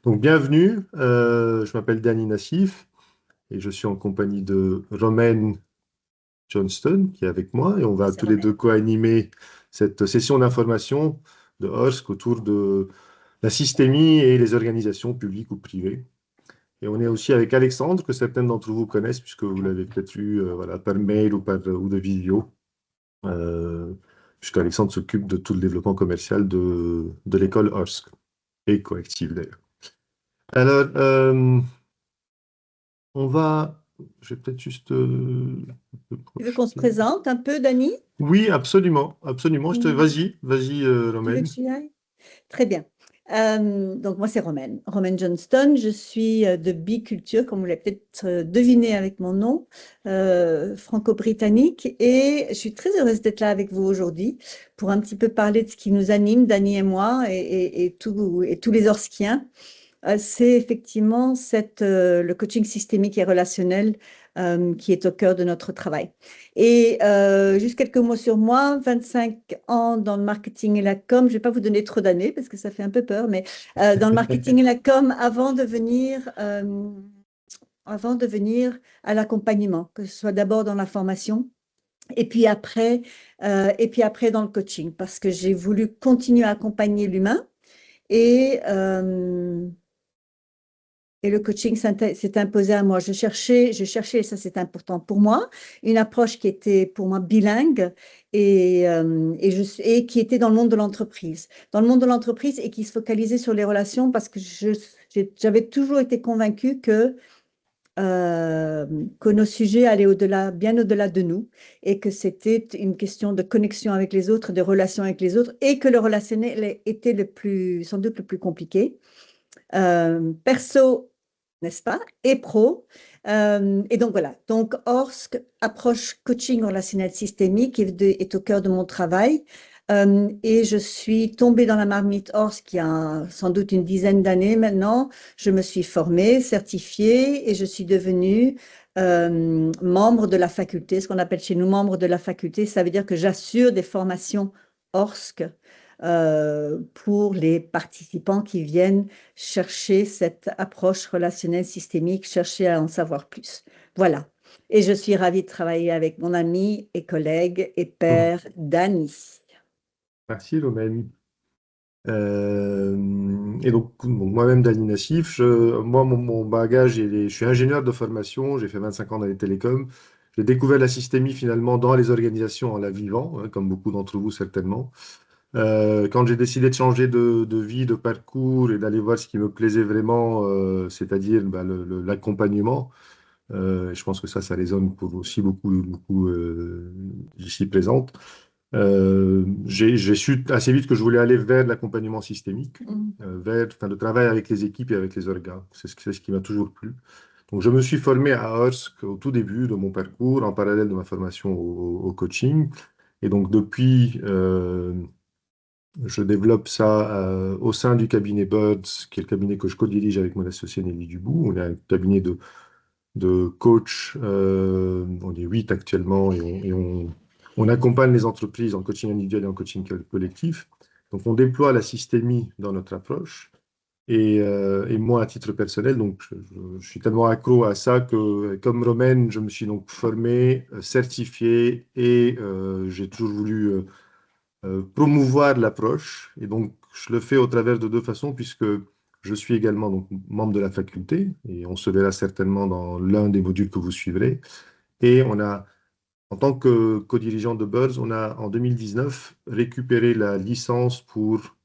Donc, bienvenue, je m'appelle Danny Nassif et je suis en compagnie de Romaine Johnston qui est avec moi et on va C'est tous les deux Romaine. co-animer cette session d'information de HORSC autour de la systémie et les organisations publiques ou privées. Et on est aussi avec Alexandre, que certains d'entre vous connaissent puisque vous l'avez peut-être eu voilà, par mail ou de vidéo, euh, puisqu'Alexandre s'occupe de tout le développement commercial de l'école HORSC et Coactive d'ailleurs. Alors, on va. Je vais peut-être juste te Tu veux qu'on se projeter. présente un peu, Dani? Oui, absolument, absolument. Mhm. Vas-y, Tu veux que Romaine. j'y aille? Très bien. Donc, moi, c'est Romaine. Romaine Johnston. Je suis de biculture, comme vous l'avez peut-être deviné avec mon nom, franco-britannique. Et je suis très heureuse d'être là avec vous aujourd'hui pour un petit peu parler de ce qui nous anime, Dani et moi, et tous les Orskiens. C'est effectivement le coaching systémique et relationnel qui est au cœur de notre travail. Et juste quelques mots sur moi, 25 ans dans le marketing et la com. Je ne vais pas vous donner trop d'années parce que ça fait un peu peur, mais dans le marketing et la com avant de venir à l'accompagnement, que ce soit d'abord dans la formation et puis après dans le coaching, parce que j'ai voulu continuer à accompagner l'humain et... et le coaching s'est imposé à moi. Et ça c'est important pour moi, une approche qui était pour moi bilingue et qui était dans le monde de l'entreprise. Dans le monde de l'entreprise et qui se focalisait sur les relations parce que j'avais toujours été convaincue que nos sujets allaient au-delà, bien au-delà de nous et que c'était une question de connexion avec les autres, de relation avec les autres et que le relationnel était sans doute le plus compliqué. Perso, n'est-ce pas, et pro. Et donc voilà, donc ORSC, approche coaching relationnel systémique, est au cœur de mon travail. Et je suis tombée dans la marmite ORSC il y a sans doute une dizaine d'années maintenant. Je me suis formée, certifiée et je suis devenue membre de la faculté, ce qu'on appelle chez nous membre de la faculté. Ça veut dire que j'assure des formations ORSC pour les participants qui viennent chercher cette approche relationnelle systémique, chercher à en savoir plus. Voilà. Et je suis ravie de travailler avec mon ami et collègue et Mhm. père Dany. Merci, Romaine. Et donc, moi-même, Dani Nassif, mon bagage, je suis ingénieur de formation, j'ai fait 25 ans dans les télécoms. J'ai découvert la systémie finalement dans les organisations en la vivant, hein, comme beaucoup d'entre vous certainement. Quand j'ai décidé de changer de vie, de parcours et d'aller voir ce qui me plaisait vraiment, c'est-à-dire bah, l'accompagnement, je pense que ça résonne pour aussi beaucoup ici présentes. J'ai su assez vite que je voulais aller vers l'accompagnement systémique, Mm. enfin, le travail avec les équipes et avec les organes. C'est ce qui m'a toujours plu. Donc, je me suis formé à HORSC au tout début de mon parcours, en parallèle de ma formation au coaching. Et donc, depuis, je développe ça au sein du cabinet Birds, qui est le cabinet que je co-dirige avec mon associé Nelly Dubout. On est un cabinet de coach, on est 8 actuellement, on accompagne les entreprises en coaching individuel et en coaching collectif. Donc, on déploie la systémie dans notre approche. Et moi, à titre personnel, donc, je suis tellement accro à ça que, comme Romaine, je me suis donc formé, certifié et j'ai toujours voulu promouvoir l'approche. Et donc, je le fais au travers de deux façons, puisque je suis également donc, membre de la faculté, et on se verra certainement dans l'un des modules que vous suivrez. Et on a, en tant que co-dirigeant de Buzz, on a en 2019 récupéré la licence pour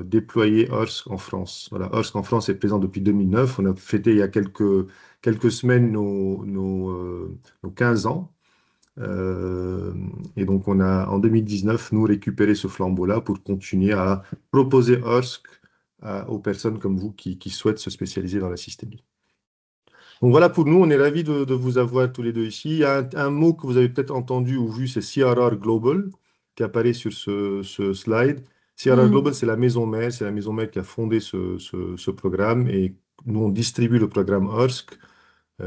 déployer HORSC en France. Voilà, HORSC en France est présent depuis 2009. On a fêté il y a quelques semaines nos 15 ans. Euh, et donc, on a en 2019, nous, récupéré ce flambeau-là pour continuer à proposer HORSC aux personnes comme vous qui souhaitent se spécialiser dans la systémie. Donc voilà, pour nous, on est ravis de vous avoir tous les deux ici. Il y a un mot que vous avez peut-être entendu ou vu, c'est CRR Global, qui apparaît sur ce slide. CRR Mm. Global, c'est la maison mère qui a fondé ce programme et nous, on distribue le programme HORSC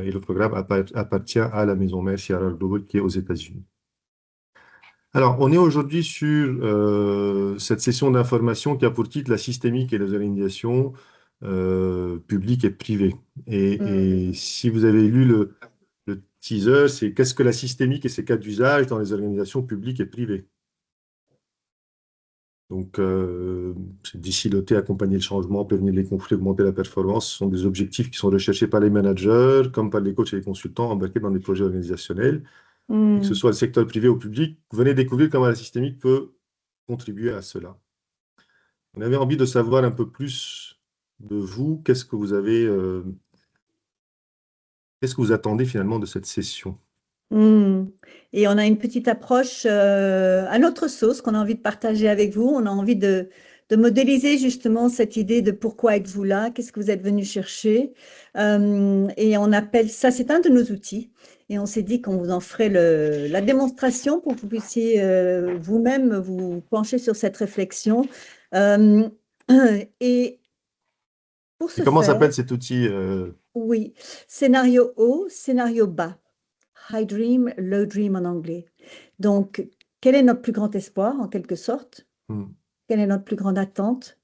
et le programme appartient à la maison mère CRR Global qui est aux États-Unis. Alors, on est aujourd'hui sur cette session d'information qui a pour titre la systémique et les organisations public et privé. Mm. Et si vous avez lu le teaser, c'est qu'est-ce que la systémique et ses cas d'usage dans les organisations publiques et privées. Donc, c'est disciloter, accompagner le changement, prévenir les conflits, augmenter la performance. Ce sont des objectifs qui sont recherchés par les managers, comme par les coachs et les consultants embarqués dans des projets organisationnels. Et que ce Mm. soit le secteur privé ou public, venez découvrir comment la systémique peut contribuer à cela. On avait envie de savoir un peu plus de vous. Qu'est-ce que vous attendez finalement de cette session? Mm. Et on a une petite approche à notre sauce qu'on a envie de partager avec vous. On a envie de modéliser justement cette idée de pourquoi êtes-vous là, qu'est-ce que vous êtes venu chercher. Et on appelle ça, c'est un de nos outils. Et on s'est dit qu'on vous en ferait la démonstration pour que vous puissiez vous-même vous pencher sur cette réflexion. Euh, et pour Et ce comment faire, s'appelle cet outil oui, scénario haut, scénario bas. High dream, low dream en anglais. Donc, quel est notre plus grand espoir, en quelque sorte? hmm. Quelle est notre plus grande attente?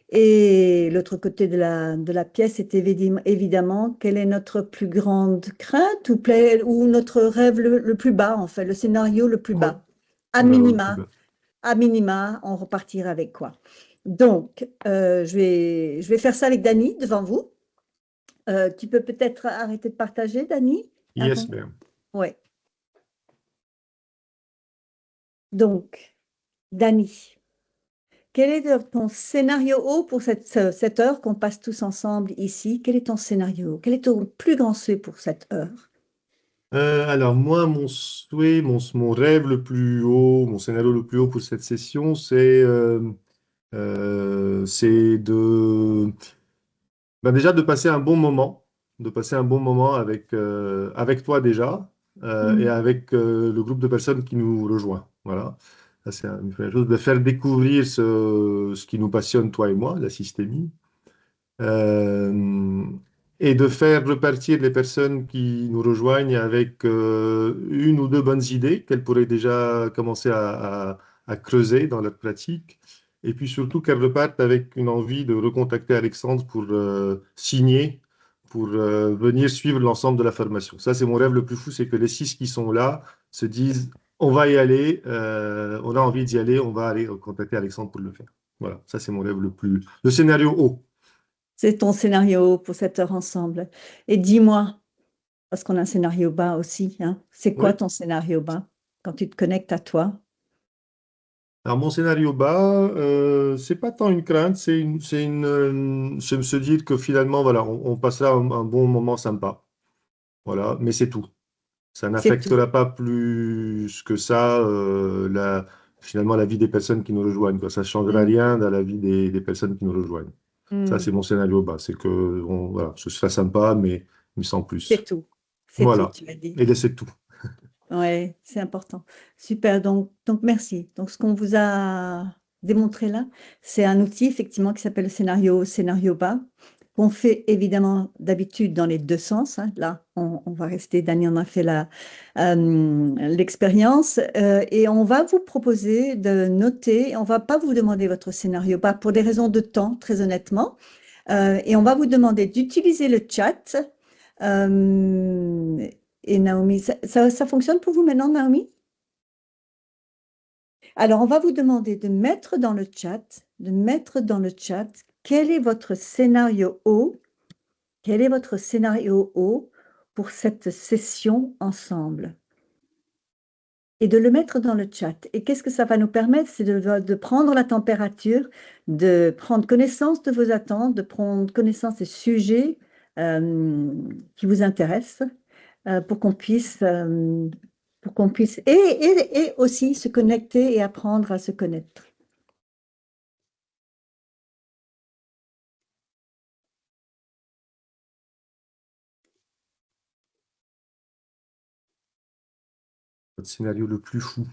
Et l'autre côté de la pièce est évidemment, quelle est notre plus grande crainte ou notre rêve le plus bas, en fait, le scénario le plus Ouais. bas. À Voilà, ouais, le plus minima, bas. à minima, on repartira avec quoi? Donc, je vais faire ça avec Dany devant vous. Tu peux peut-être arrêter de partager, Dany, Yes, avant? ma'am. Ouais. Donc, Dany. Quel est ton scénario haut pour cette heure qu'on passe tous ensemble ici? Quel est ton scénario? Quel est ton plus grand souhait pour cette heure? Alors moi, mon souhait, mon rêve le plus haut, mon scénario le plus haut pour cette session, c'est déjà de passer un bon moment, de passer un bon moment avec toi déjà et Mm. avec le groupe de personnes qui nous rejoint. Voilà, ça c'est une première chose, de faire découvrir ce qui nous passionne, toi et moi, la systémie. Euh, et de faire repartir les personnes qui nous rejoignent avec une ou deux bonnes idées qu'elles pourraient déjà commencer à creuser dans leur pratique. Et puis surtout qu'elles repartent avec une envie de recontacter Alexandre pour signer, pour venir suivre l'ensemble de la formation. Ça, c'est mon rêve le plus fou, c'est que les 6 qui sont là se disent, on va y aller, on a envie d'y aller, on va aller contacter Alexandre pour le faire. Voilà, ça c'est mon rêve le scénario haut. C'est ton scénario pour cette heure ensemble. Et dis-moi, parce qu'on a un scénario bas aussi, hein, c'est quoi Oui. ton scénario bas quand tu te connectes à toi? Alors, mon scénario bas, c'est pas tant une crainte, c'est se dire que finalement, voilà, on passera un bon moment sympa. Voilà, mais c'est tout. Ça C'est tout. n'affectera pas plus que ça, finalement, la vie des personnes qui nous rejoignent, quoi. Ça ne changera Mm. rien dans la vie des personnes qui nous rejoignent. Ça, Mm. c'est mon scénario bas. C'est que, voilà, ce sera sympa, mais sans C'est plus. tout. C'est tout, Voilà. tu as dit. Et là, c'est tout. Ouais, c'est important. Super, donc merci. Donc ce qu'on vous a démontré là, c'est un outil effectivement qui s'appelle le scénario bas, qu'on fait évidemment d'habitude dans les deux sens, hein. Là, on va rester, Dany en a fait l'expérience, et on va vous proposer de noter, on va pas vous demander votre scénario bas pour des raisons de temps, très honnêtement. Et on va vous demander d'utiliser le chat. Euh, et Naomi, ça fonctionne pour vous maintenant, Naomi? Alors, on va vous demander de mettre dans le chat quel est votre scénario haut, quel est votre scénario haut pour cette session ensemble. Et de le mettre dans le chat. Et qu'est-ce que ça va nous permettre? C'est de prendre la température, de prendre connaissance de vos attentes, de prendre connaissance des sujets qui vous intéressent pour qu'on puisse et aussi se connecter et apprendre à se connaître. Votre scénario le plus fou,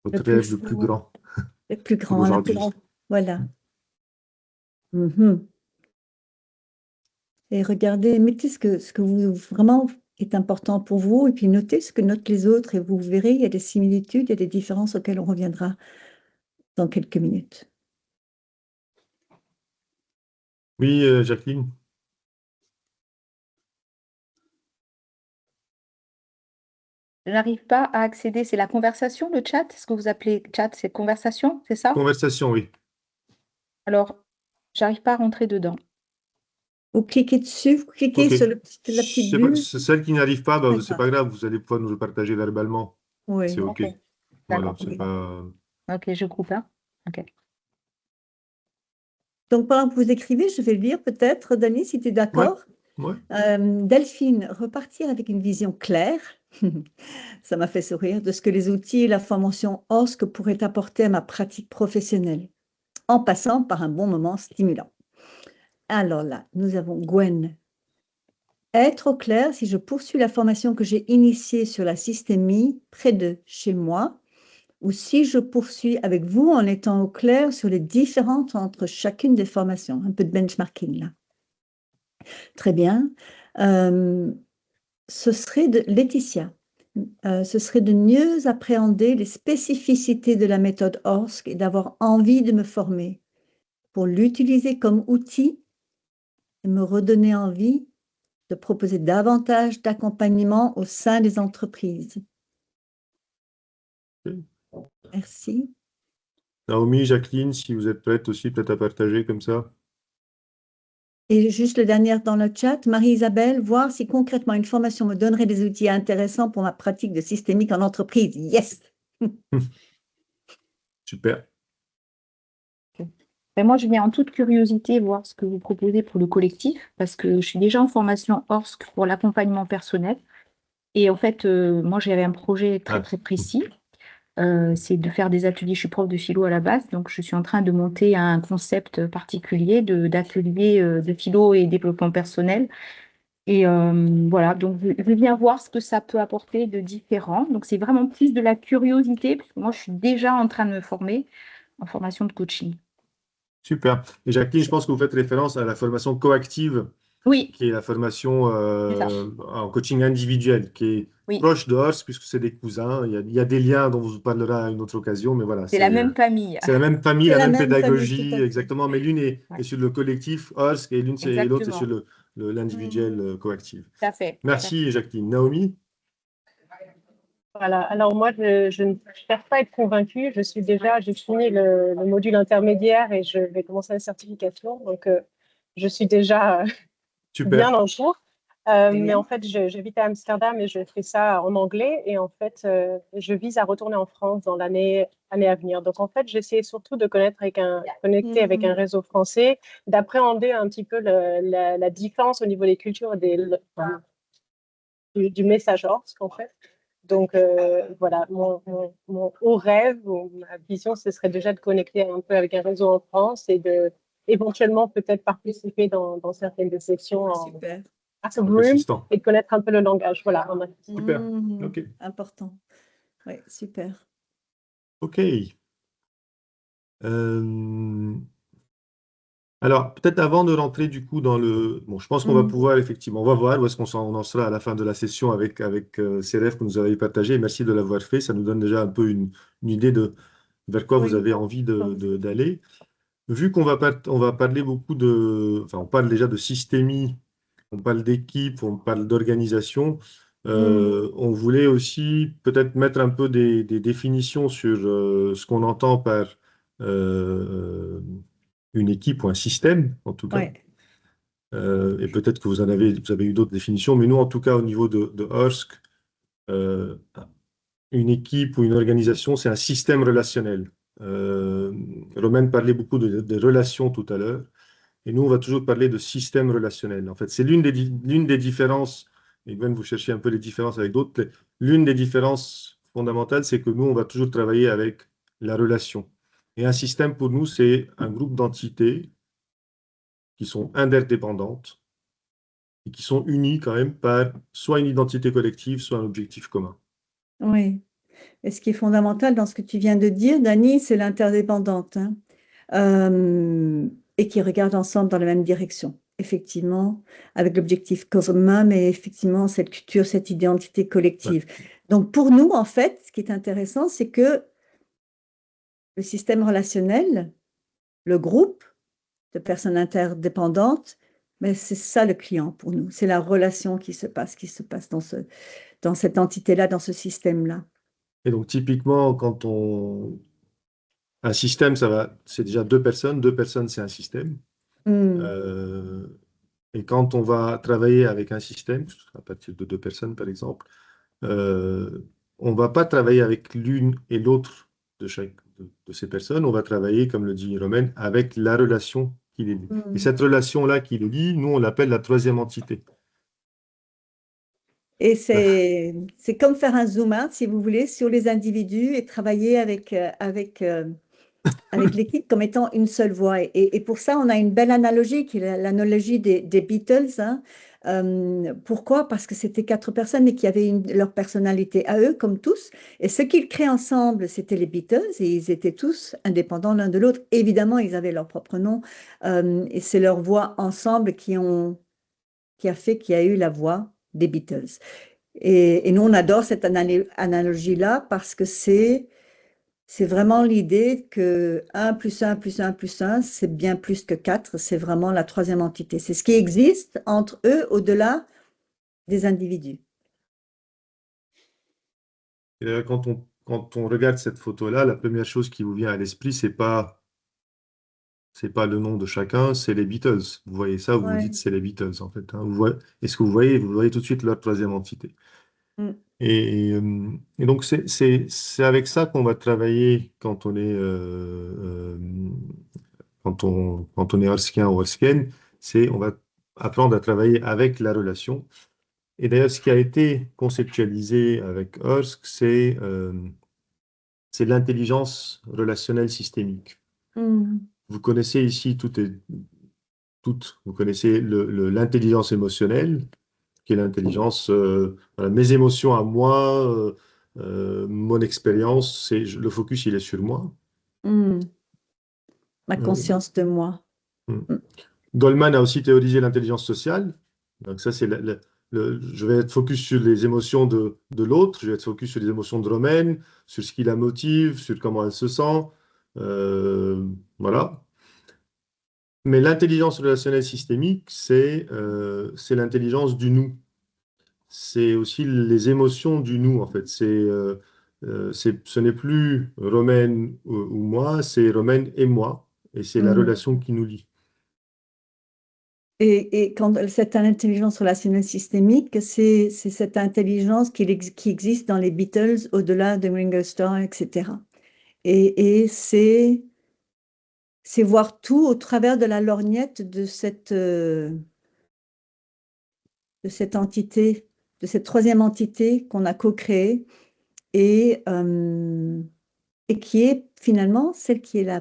Le votre plus rêve le plus fou, grand le plus pour grand, la plus aujourd'hui. grande. Voilà. Mhm. Et regardez, mettez ce que vous vraiment est important pour vous, et puis notez ce que notent les autres, et vous verrez, il y a des similitudes, il y a des différences auxquelles on reviendra dans quelques minutes. Oui, Jacqueline. Je n'arrive pas à accéder. C'est la conversation, le chat? Ce que vous appelez chat, c'est conversation, c'est ça? Conversation, oui. Alors, j'arrive pas à rentrer dedans. Vous cliquez dessus, vous cliquez Ok. sur la petite bulle. Celle qui n'arrive pas, bah, c'est D'accord. pas grave, vous allez pouvoir nous le partager verbalement. C'est Oui. OK. Ok, Voilà, d'accord. c'est Oui. pas. Ok, je coupe, hein. Ok. Donc, pendant que vous écrivez, je vais lire peut-être, Dani, si tu es Ouais, d'accord. ouais. Delphine, repartir avec une vision claire, ça m'a fait sourire, de ce que les outils et la formation OSC pourraient apporter à ma pratique professionnelle, en passant par un bon moment stimulant. Alors là, nous avons Gwen. Être au clair si je poursuis la formation que j'ai initiée sur la systémie près de chez moi, ou si je poursuis avec vous en étant au clair sur les différences entre chacune des formations. Un peu de benchmarking là. Très bien. Ce serait de Laetitia. Ce serait de mieux appréhender les spécificités de la méthode ORSC et d'avoir envie de me former pour l'utiliser comme outil et me redonner envie de proposer davantage d'accompagnement au sein des entreprises. Ok. Merci. Naomi, Jacqueline, si vous êtes prêtes aussi, peut-être à partager comme ça. Et juste le dernier dans le chat, Marie-Isabelle, voir si concrètement une formation me donnerait des outils intéressants pour ma pratique de systémique en entreprise. Yes! Super. Ben, moi, je viens en toute curiosité voir ce que vous proposez pour le collectif, parce que je suis déjà en formation ORSC pour l'accompagnement personnel. Et en fait, moi, j'avais un projet très, Ah, très précis. C'est de faire des ateliers. Je suis prof de philo à la base, donc je suis en train de monter un concept particulier d'atelier de philo et développement personnel. Et voilà, donc je viens voir ce que ça peut apporter de différent. Donc c'est vraiment plus de la curiosité, parce que moi, je suis déjà en train de me former en formation de coaching. super. Et Jacqueline, je pense que vous faites référence à la formation coactive, Oui, qui est la formation c'est ça. en coaching individuel, qui est Oui, proche de Horst, puisque c'est des cousins. Il y a des liens dont vous parlerez à une autre occasion, mais voilà, c'est la même famille. c'est la même famille, C'est la la même même famille, tout pédagogie, à fait. exactement, mais l'une est Ouais, sur le collectif Horst et et l'autre est sur exactement. l'individuel Mhm. coactif. Tout à fait. Tout à fait. Merci, Jacqueline. Naomi? Voilà. Alors moi, je ne cherche pas à être convaincue. J'ai fini le module intermédiaire et je vais commencer la certification. Donc, je suis déjà bien Super. dans le cours. Mais en Génial. fait, j'habite à Amsterdam et je fais ça en anglais. Et en fait, je vise à retourner en France dans année à venir. Donc, en fait, j'essaie surtout de connecter avec un Mhm. réseau français, d'appréhender un petit peu la différence au niveau des cultures et du message orc, en fait. Donc, voilà, mon haut rêve ou ma vision, ce serait déjà de connecter un peu avec un réseau en France et de éventuellement peut-être participer dans certaines des sessions en Super. as a Donc, room assistant. et de connaître un peu le langage. Voilà, en assistant. Super. Mhm. OK. Important. Oui, super. OK. Euh, Alors, peut-être avant de rentrer du coup dans le. Bon, je pense qu'on va Mhm. pouvoir effectivement, on va voir où est-ce on en sera à la fin de la session avec ces rêves que nous avez partagés. Merci de l'avoir fait. Ça nous donne déjà un peu une idée de vers quoi vous Oui. avez envie Comme- d'aller. Vu qu'on va, on va parler beaucoup de. Enfin, on parle déjà de systémie, on parle d'équipe, on parle d'organisation. Mhm. On voulait aussi peut-être mettre un peu des définitions sur ce qu'on entend par euh, une équipe ou un système, en tout cas. Ouais. Et peut-être que vous avez eu d'autres définitions, mais nous, en tout cas, au niveau de Hursk, euh, une équipe ou une organisation, c'est un système relationnel. Euh, Romaine parlait beaucoup de relations tout à l'heure, et nous, on va toujours parler de système relationnel. En fait, c'est l'une des différences, et Gwen, vous cherchez un peu les différences avec d'autres, l'une des différences fondamentales, c'est que nous, on va toujours travailler avec la relation. Et un système, pour nous, c'est un groupe d'entités qui sont interdépendantes et qui sont unies quand même par soit une identité collective, soit un objectif commun. Oui. Et ce qui est fondamental dans ce que tu viens de dire, Dani, c'est l'interdépendante, hein. Et qui regardent ensemble dans la même direction. Effectivement, avec l'objectif commun, mais effectivement, cette culture, cette identité Ouais, collective. Donc, pour nous, en fait, ce qui est intéressant, c'est que le système relationnel, le groupe, de personnes interdépendantes, mais c'est ça le client pour nous. C'est la relation qui se passe dans cette entité-là, dans ce système-là. Et donc, typiquement, un système, c'est déjà deux personnes. Deux personnes, c'est un système. Hmm. Euh, et quand on va travailler avec un système, à partir de deux personnes, par exemple, euh, on ne va pas travailler avec l'une et l'autre de ces personnes. On va travailler, comme le dit Romain, avec la relation qui les lie. Et Hmm. cette relation-là qui les lie, nous, on l'appelle la troisième entité. Et c'est comme faire un zoom out, si vous voulez, sur les individus et travailler avec l'équipe comme étant une seule voix. Et pour ça, on a une belle analogie qui est l'analogie des Beatles, hein. Pourquoi? Parce que c'était quatre personnes, mais qui avaient leur personnalité à eux, comme tous. Et ce qu'ils créaient ensemble, c'était les Beatles, et ils étaient tous indépendants l'un de l'autre. Évidemment, ils avaient leur propre nom, et c'est leur voix ensemble qui a fait qu'il y a eu la voix des Beatles. Et nous, on adore cette analogie-là parce que c'est vraiment l'idée que 1 plus 1 plus 1 plus 1, c'est bien plus que 4, c'est vraiment la troisième entité. C'est ce qui existe entre eux au-delà des individus. Et d'ailleurs, quand on regarde cette photo-là, la première chose qui vous vient à l'esprit, c'est pas le nom de chacun, c'est les Beatles. Vous voyez ça, vous vous dites Ouais. c'est les Beatles en fait, hein. Est-ce que vous voyez tout de suite leur troisième entité. Mm. Et donc c'est avec ça qu'on va travailler quand on est Horskien ou Horskienne, on va apprendre à travailler avec la relation. Et d'ailleurs, ce qui a été conceptualisé avec Horsk, c'est l'intelligence relationnelle systémique. Mm. Vous connaissez ici vous connaissez l'intelligence émotionnelle, qui est l'intelligence, voilà, mes émotions à moi, mon expérience, le focus, il est sur moi. Mm. Ma Euh, conscience de moi. hmm. Mm. Goldman a aussi théorisé l'intelligence sociale. Donc ça, c'est je vais être focus sur les émotions de l'autre, je vais être focus sur les émotions de Romaine, sur ce qui la motive, sur comment elle se sent. Voilà. Mais l'intelligence relationnelle systémique, c'est l'intelligence du nous. C'est aussi les émotions du nous, en fait. Ce n'est plus Romaine ou moi, c'est Romaine et moi. Et c'est la Mm. relation qui nous lie. Et quand cette intelligence relationnelle systémique, c'est cette intelligence qui existe dans les Beatles, au-delà de Ringo Starr, etc. Et c'est voir tout au travers de la lorgnette de cette entité, de cette troisième entité qu'on a co-créée et qui est finalement celle qui est la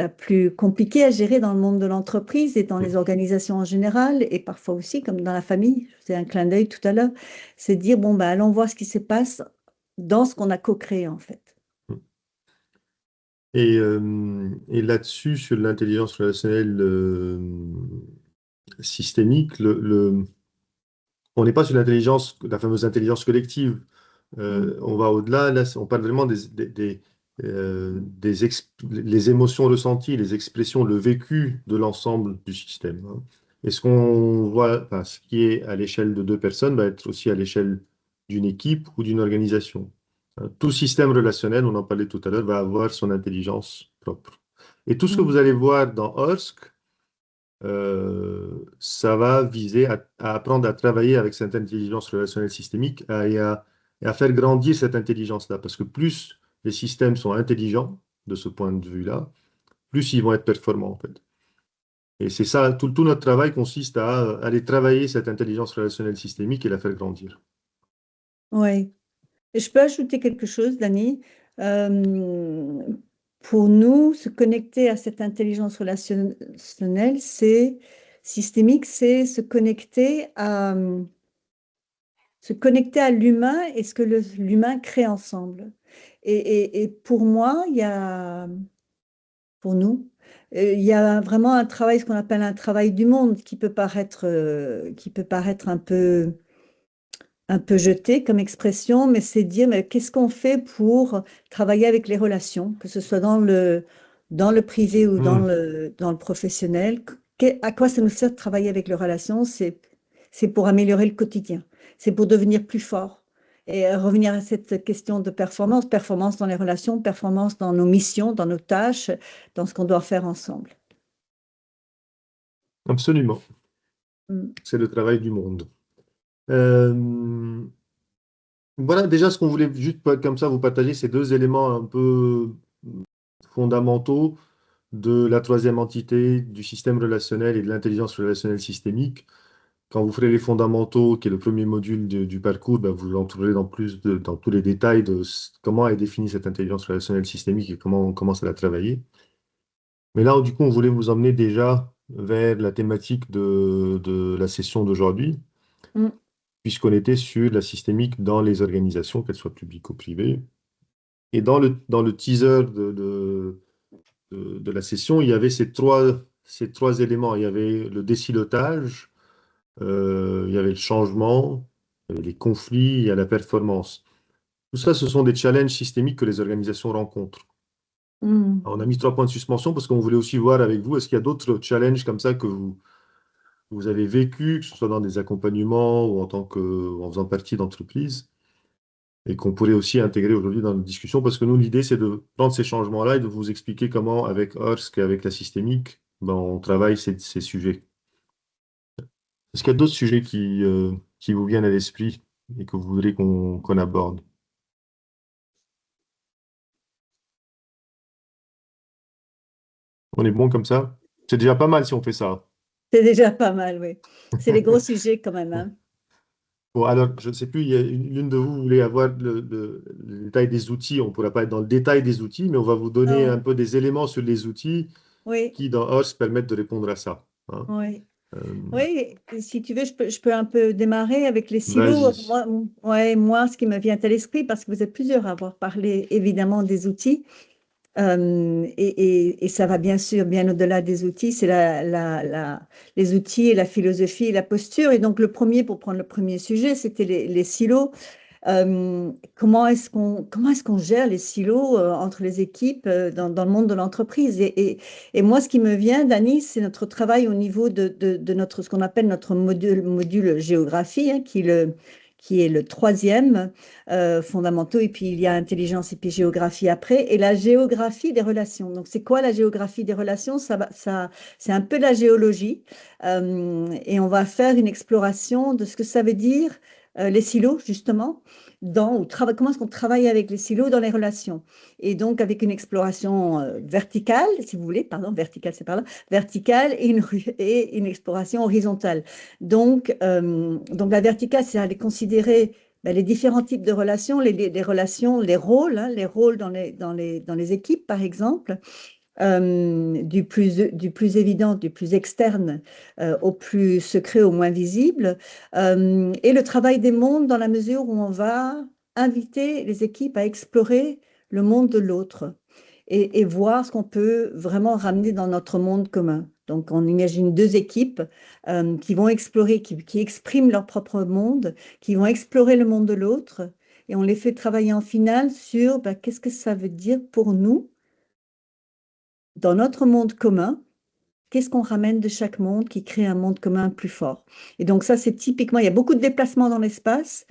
plus compliquée à gérer dans le monde de l'entreprise et dans les organisations en général, et parfois aussi comme dans la famille. C'est un clin d'œil tout à l'heure. C'est dire, bon, bah, allons voir ce qui se passe dans ce qu'on a co-créé en fait. Et là-dessus, sur l'intelligence relationnelle systémique, on n'est pas sur la fameuse intelligence collective. On va au-delà. Là, on parle vraiment les émotions ressenties, les expressions, le vécu de l'ensemble du système, hein. Et ce qu'on voit, enfin, ce qui est à l'échelle de deux personnes va être aussi à l'échelle d'une équipe ou d'une organisation. Tout système relationnel, on en parlait tout à l'heure, va avoir son intelligence propre. Et tout ce que vous allez voir dans Horsk, ça va viser à apprendre à travailler avec cette intelligence relationnelle systémique et à faire grandir cette intelligence-là. Parce que plus les systèmes sont intelligents de ce point de vue-là, plus ils vont être performants en fait. Et c'est ça, tout notre travail consiste à aller travailler cette intelligence relationnelle systémique et la faire grandir. Oui. Et je peux ajouter quelque chose, Dani. Euh, pour nous, se connecter à cette intelligence relationnelle, c'est systémique, c'est se connecter à l'humain et ce que l'humain crée ensemble. Et pour moi, pour nous, il y a vraiment un travail, ce qu'on appelle un travail du monde, qui peut paraître un peu jeté comme expression, mais c'est dire, mais qu'est-ce qu'on fait pour travailler avec les relations, que ce soit dans le privé ou Hmm. dans le professionnel. À quoi ça nous sert de travailler avec les relations? C'est pour améliorer le quotidien, c'est pour devenir plus fort. Et revenir à cette question de performance, performance dans les relations, performance dans nos missions, dans nos tâches, dans ce qu'on doit faire ensemble. Absolument. Mm. C'est le travail du monde. Euh, voilà déjà ce qu'on voulait juste comme ça vous partager, ces deux éléments un peu fondamentaux de la troisième entité, du système relationnel et de l'intelligence relationnelle systémique. Quand vous ferez les fondamentaux, qui est le premier module du parcours, ben, vous en trouverez dans tous les détails de comment est définie cette intelligence relationnelle systémique et comment on commence à la travailler. Mais là, du coup, on voulait vous emmener déjà vers la thématique de la session d'aujourd'hui, Mm. puisqu'on était sur la systémique dans les organisations, qu'elles soient publiques ou privées. Et dans le teaser de la session, il y avait ces trois éléments. Il y avait le décilotage, il y avait le changement, il y avait les conflits, il y a la performance. Tout ça, ce sont des challenges systémiques que les organisations rencontrent. Mm. Alors, on a mis 3 points de suspension parce qu'on voulait aussi voir avec vous, est-ce qu'il y a d'autres challenges comme ça que vous avez vécu, que ce soit dans des accompagnements ou en faisant partie d'entreprises, et qu'on pourrait aussi intégrer aujourd'hui dans notre discussion, parce que nous, l'idée, c'est de prendre ces changements-là et de vous expliquer comment, avec HORSC et avec la systémique, ben, on travaille ces sujets. Est-ce qu'il y a d'autres sujets qui vous viennent à l'esprit et que vous voudrez qu'on aborde? On est bon comme ça? C'est déjà pas mal si on fait ça. C'est déjà pas mal, oui. C'est des gros sujets quand même, hein. Bon, alors, je ne sais plus, il y a l'une de vous voulait avoir le détail des outils. On ne pourra pas être dans le détail des outils, mais on va vous donner un Non, peu des éléments sur les outils oui, qui, dans HORSC, permettent de répondre à ça. Hein. oui. Euh, Oui, et si tu veux, je peux un peu démarrer avec les silos. vas-y. Moi, ce qui me vient à l'esprit, parce que vous êtes plusieurs à avoir parlé évidemment des outils, et ça va bien sûr bien au-delà des outils, c'est les outils et la philosophie et la posture. Et donc le premier, pour prendre le premier sujet, c'était les silos. Comment est-ce qu'on gère les silos entre les équipes dans le monde de l'entreprise? Et moi, ce qui me vient, Dani, c'est notre travail au niveau de notre, ce qu'on appelle notre module géographie, hein, qui est le troisième fondamentaux. Et puis, il y a intelligence et puis géographie après. Et la géographie des relations. Donc, c'est quoi la géographie des relations? C'est un peu de la géologie. Et on va faire une exploration de ce que ça veut dire les silos, justement, comment est-ce qu'on travaille avec les silos dans les relations. Et donc, avec une exploration verticale, si vous voulez, pardon, verticale, c'est par là, verticale et une exploration horizontale. Donc la verticale, c'est aller considérer les différents types de relations, les relations, les rôles, hein, les rôles dans les équipes, par exemple, du plus évident, du plus externe au plus secret, au moins visible, et le travail des mondes dans la mesure où on va inviter les équipes à explorer le monde de l'autre et voir ce qu'on peut vraiment ramener dans notre monde commun. Donc, on imagine deux équipes qui vont explorer, qui expriment leur propre monde, qui vont explorer le monde de l'autre, et on les fait travailler en finale sur qu'est-ce que ça veut dire pour nous dans notre monde commun, qu'est-ce qu'on ramène de chaque monde qui crée un monde commun plus fort. Et donc ça, c'est typiquement, il y a beaucoup de déplacements dans l'espace,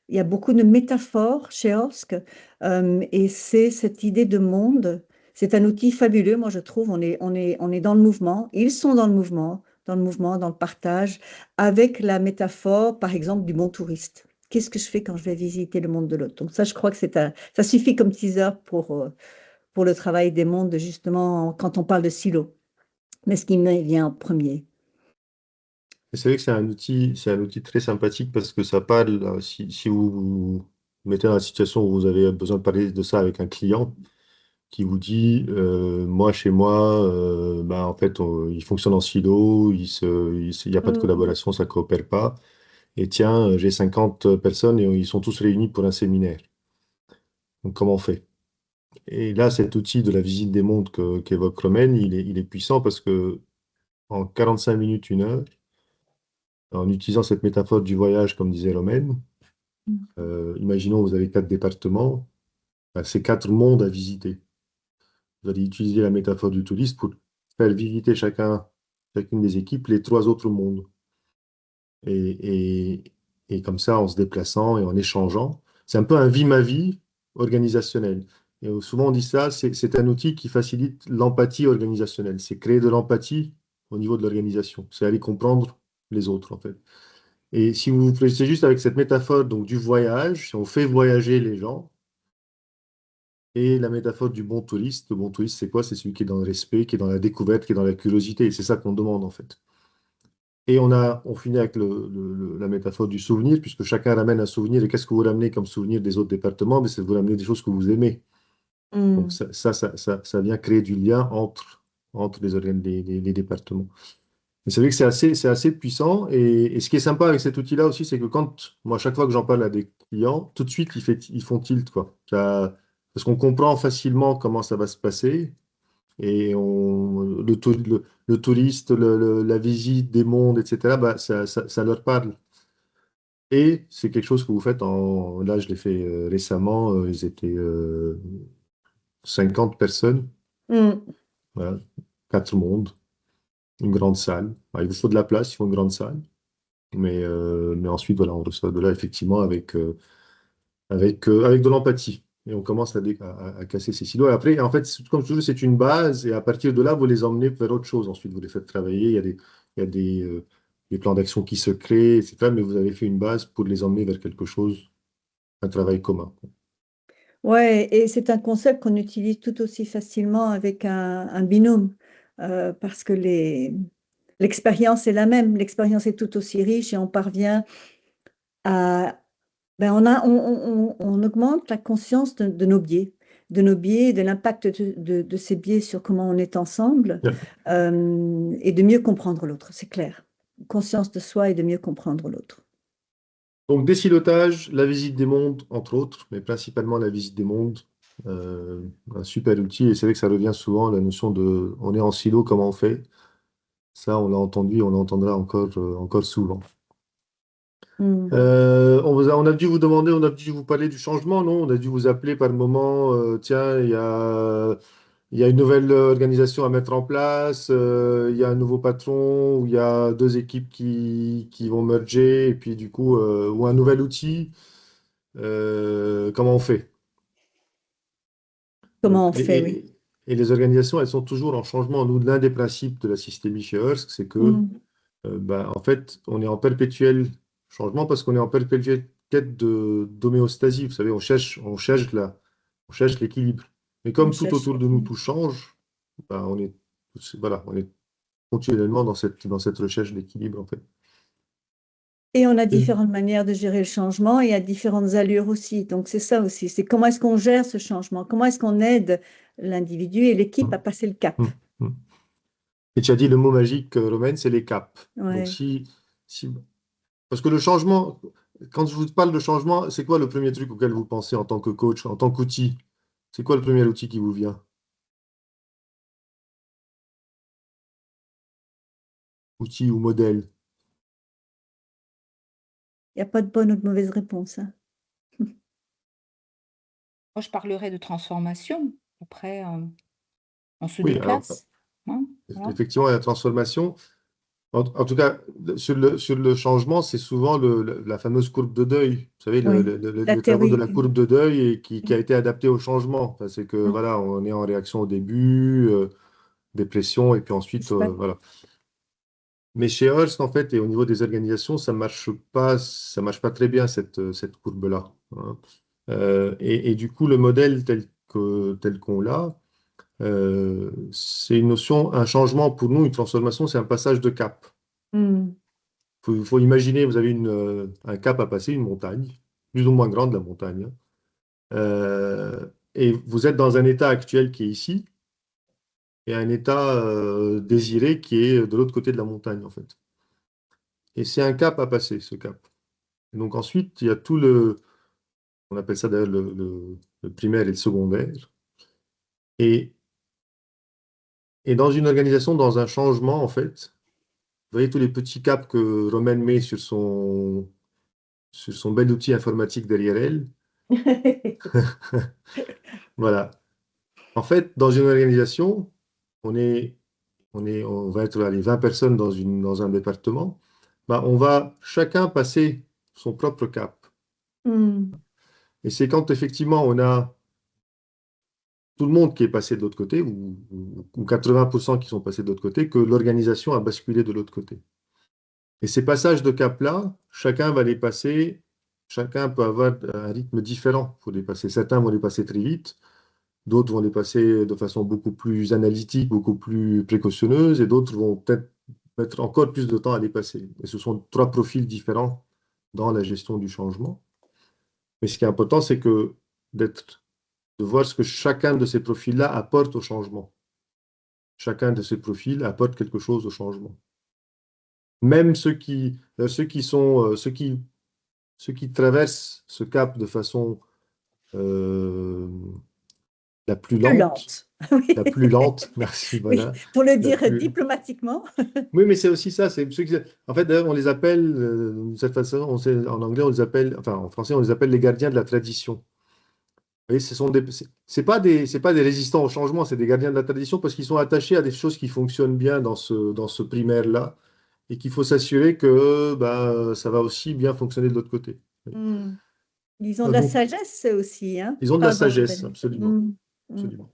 il y a beaucoup de métaphores chez Orsk, et c'est cette idée de monde, c'est un outil fabuleux, moi je trouve, on est dans le mouvement, ils sont dans le mouvement, dans le partage, avec la métaphore, par exemple, du bon touriste. Qu'est-ce que je fais quand je vais visiter le monde de l'autre? Donc ça, je crois que ça suffit comme teaser pour le travail des mondes, justement, quand on parle de silo. Mais ce qui me vient en premier. Et c'est vrai que c'est un outil très sympathique parce que ça parle, si vous vous mettez dans la situation où vous avez besoin de parler de ça avec un client qui vous dit, moi, chez moi, ben, en fait, il fonctionne en silo, il n'y a pas de Mm. collaboration, ça ne coopère pas. Et tiens, j'ai 50 personnes et ils sont tous réunis pour un séminaire. Donc, comment on fait? Et là, cet outil de la visite des mondes qu'évoque Romaine, il est puissant parce que en 45 minutes, 1 heure, en utilisant cette métaphore du voyage, comme disait Romaine, imaginons vous avez 4 départements, ben, c'est 4 mondes à visiter. vous allez utiliser la métaphore du touriste pour faire visiter chacune des équipes les trois autres mondes. Et, et, et comme ça, en se déplaçant et en échangeant, c'est un peu un vie ma vie organisationnel. Et souvent on dit ça, c'est un outil qui facilite l'empathie organisationnelle. C'est créer de l'empathie au niveau de l'organisation. C'est aller comprendre les autres, en fait. Et si vous c'est juste avec cette métaphore donc, du voyage, si on fait voyager les gens, et la métaphore du bon touriste, le bon touriste, c'est quoi? C'est celui qui est dans le respect, qui est dans la découverte, qui est dans la curiosité. Et c'est ça qu'on demande, en fait. Et on finit avec la métaphore du souvenir, puisque chacun ramène un souvenir. Et qu'est-ce que vous ramenez comme souvenir des autres départements? Mais c'est de vous ramener des choses que vous aimez. Donc Hmm. ça vient créer du lien entre les départements. Mais c'est vrai que c'est assez puissant. Et ce qui est sympa avec cet outil-là aussi, c'est que moi, chaque fois que j'en parle à des clients, tout de suite, ils font tilt, quoi. Parce qu'on comprend facilement comment ça va se passer. Et le touriste, la visite des mondes, etc., bah, ça leur parle. Et c'est quelque chose que vous faites Là, je l'ai fait récemment, ils étaient 50 personnes, Hmm. voilà, 4 mondes, une grande salle. Bah, il vous faut de la place, il faut une grande salle. Mais ensuite, voilà, on ressort de là effectivement avec de l'empathie. Et on commence à casser ces silos. Et après, en fait, comme toujours, c'est une base. Et à partir de là, vous les emmenez vers autre chose. Ensuite, vous les faites travailler. Il y a des plans d'action qui se créent, etc. Mais vous avez fait une base pour les emmener vers quelque chose, un travail commun. Ouais, et c'est un concept qu'on utilise tout aussi facilement avec un binôme, parce que l'expérience est la même, l'expérience est tout aussi riche et on parvient à, ben on augmente la conscience de nos biais, de l'impact de ces biais sur comment on est ensemble, Yeah. et de mieux comprendre l'autre, c'est clair. Conscience de soi et de mieux comprendre l'autre. Donc, décilotage, la visite des mondes, entre autres, mais principalement la visite des mondes, euh, un super outil. Et c'est vrai que ça revient souvent, la notion de on est en silo, comment on fait? Ça, on l'a entendu, on l'entendra encore souvent. Hmm. On a dû vous demander, on a dû vous parler du changement, non? On a dû vous appeler par moment, tiens, il y a une nouvelle organisation à mettre en place, il y a un nouveau patron, ou il y a deux équipes qui vont merger, et puis du coup, ou un nouvel outil. Comment on fait? Comment Donc, on fait, oui. et les organisations, elles sont toujours en changement. Nous, l'un des principes de la systémie chez Hearst, c'est que, Hmm. en fait, on est en perpétuel changement parce qu'on est en perpétuelle quête d'homéostasie. Vous savez, on cherche l'équilibre. Mais On comme tout cherche autour de nous, l'équilibre. tout change, voilà, on est continuellement dans cette recherche d'équilibre, en fait. Et on a Et- différentes manières de gérer le changement et à différentes allures aussi. Donc c'est ça aussi, c'est comment est-ce qu'on gère ce changement, comment est-ce qu'on aide l'individu et l'équipe à Hum, passer le cap. hum, hum. Et tu as dit le mot magique, Romaine, c'est les caps. Donc, Ouais. parce que le changement, quand je vous parle de changement, c'est quoi le premier truc auquel vous pensez en tant que coach, en tant qu'outil? C'est quoi le premier outil qui vous vient? Outil ou modèle? Il n'y a pas de bonne ou de mauvaise réponse, hein. Moi, je parlerai de transformation. Après, on se Oui, alors, déplace, hein, voilà. effectivement, la transformation, en tout cas, sur le changement, c'est souvent la fameuse courbe de deuil. Vous savez, Oui, la les travaux de théorie. la courbe de deuil et qui a été adapté au changement. Enfin, c'est que, Mm. voilà, on est en réaction au début, dépression, et puis ensuite, C'est pas- voilà. Mais chez Hearst, en fait, et au niveau des organisations, ça marche pas très bien, cette courbe-là, hein. Et du coup, le modèle tel qu'on l'a, c'est une notion, un changement pour nous, une transformation, c'est un passage de cap. Mm. Il faut imaginer, vous avez un cap à passer, une montagne, plus ou moins grande la montagne, hein. Et vous êtes dans un état actuel qui est ici, et un état désiré qui est de l'autre côté de la montagne, en fait. Et c'est un cap à passer, ce cap. Et donc ensuite, il y a on appelle ça d'ailleurs le primaire et le secondaire. Et, et dans une organisation, dans un changement, en fait, vous voyez tous les petits caps que Romaine met sur son bel outil informatique derrière elle. Voilà. En fait, dans une organisation, on va être les 20 personnes dans un département. Bah, on va chacun passer son propre cap. Hmm. Et c'est quand effectivement on a tout le monde qui est passé de l'autre côté, ou 80% qui sont passés de l'autre côté, que l'organisation a basculé de l'autre côté. Et ces passages de cap-là, chacun va les passer, chacun peut avoir un rythme différent pour les passer. Certains vont les passer très vite, d'autres vont les passer de façon beaucoup plus analytique, beaucoup plus précautionneuse, et d'autres vont peut-être mettre encore plus de temps à les passer. Et ce sont trois profils différents dans la gestion du changement. Mais ce qui est important, c'est que de voir ce que chacun de ces profils-là apporte au changement. Chacun de ces profils apporte quelque chose au changement. Même ceux qui traversent ce cap de façon euh, la plus Plus lente, lente. Oui. la plus lente, merci, Oui, voilà, pour le la dire plus... diplomatiquement. Oui, mais c'est aussi ça. En fait, d'ailleurs, on les appelle, d'une certaine façon, en anglais, on les appelle, enfin, en français, on les appelle les gardiens de la tradition. Vous voyez, c'est pas des résistants au changement, c'est des gardiens de la tradition parce qu'ils sont attachés à des choses qui fonctionnent bien dans ce primaire-là et qu'il faut s'assurer que bah, ça va aussi bien fonctionner de l'autre côté. Hmm. Ils ont de la Donc, sagesse aussi, hein? ils ont de la Pardon, sagesse, Ruben. absolument. Hmm. Hmm. Absolument.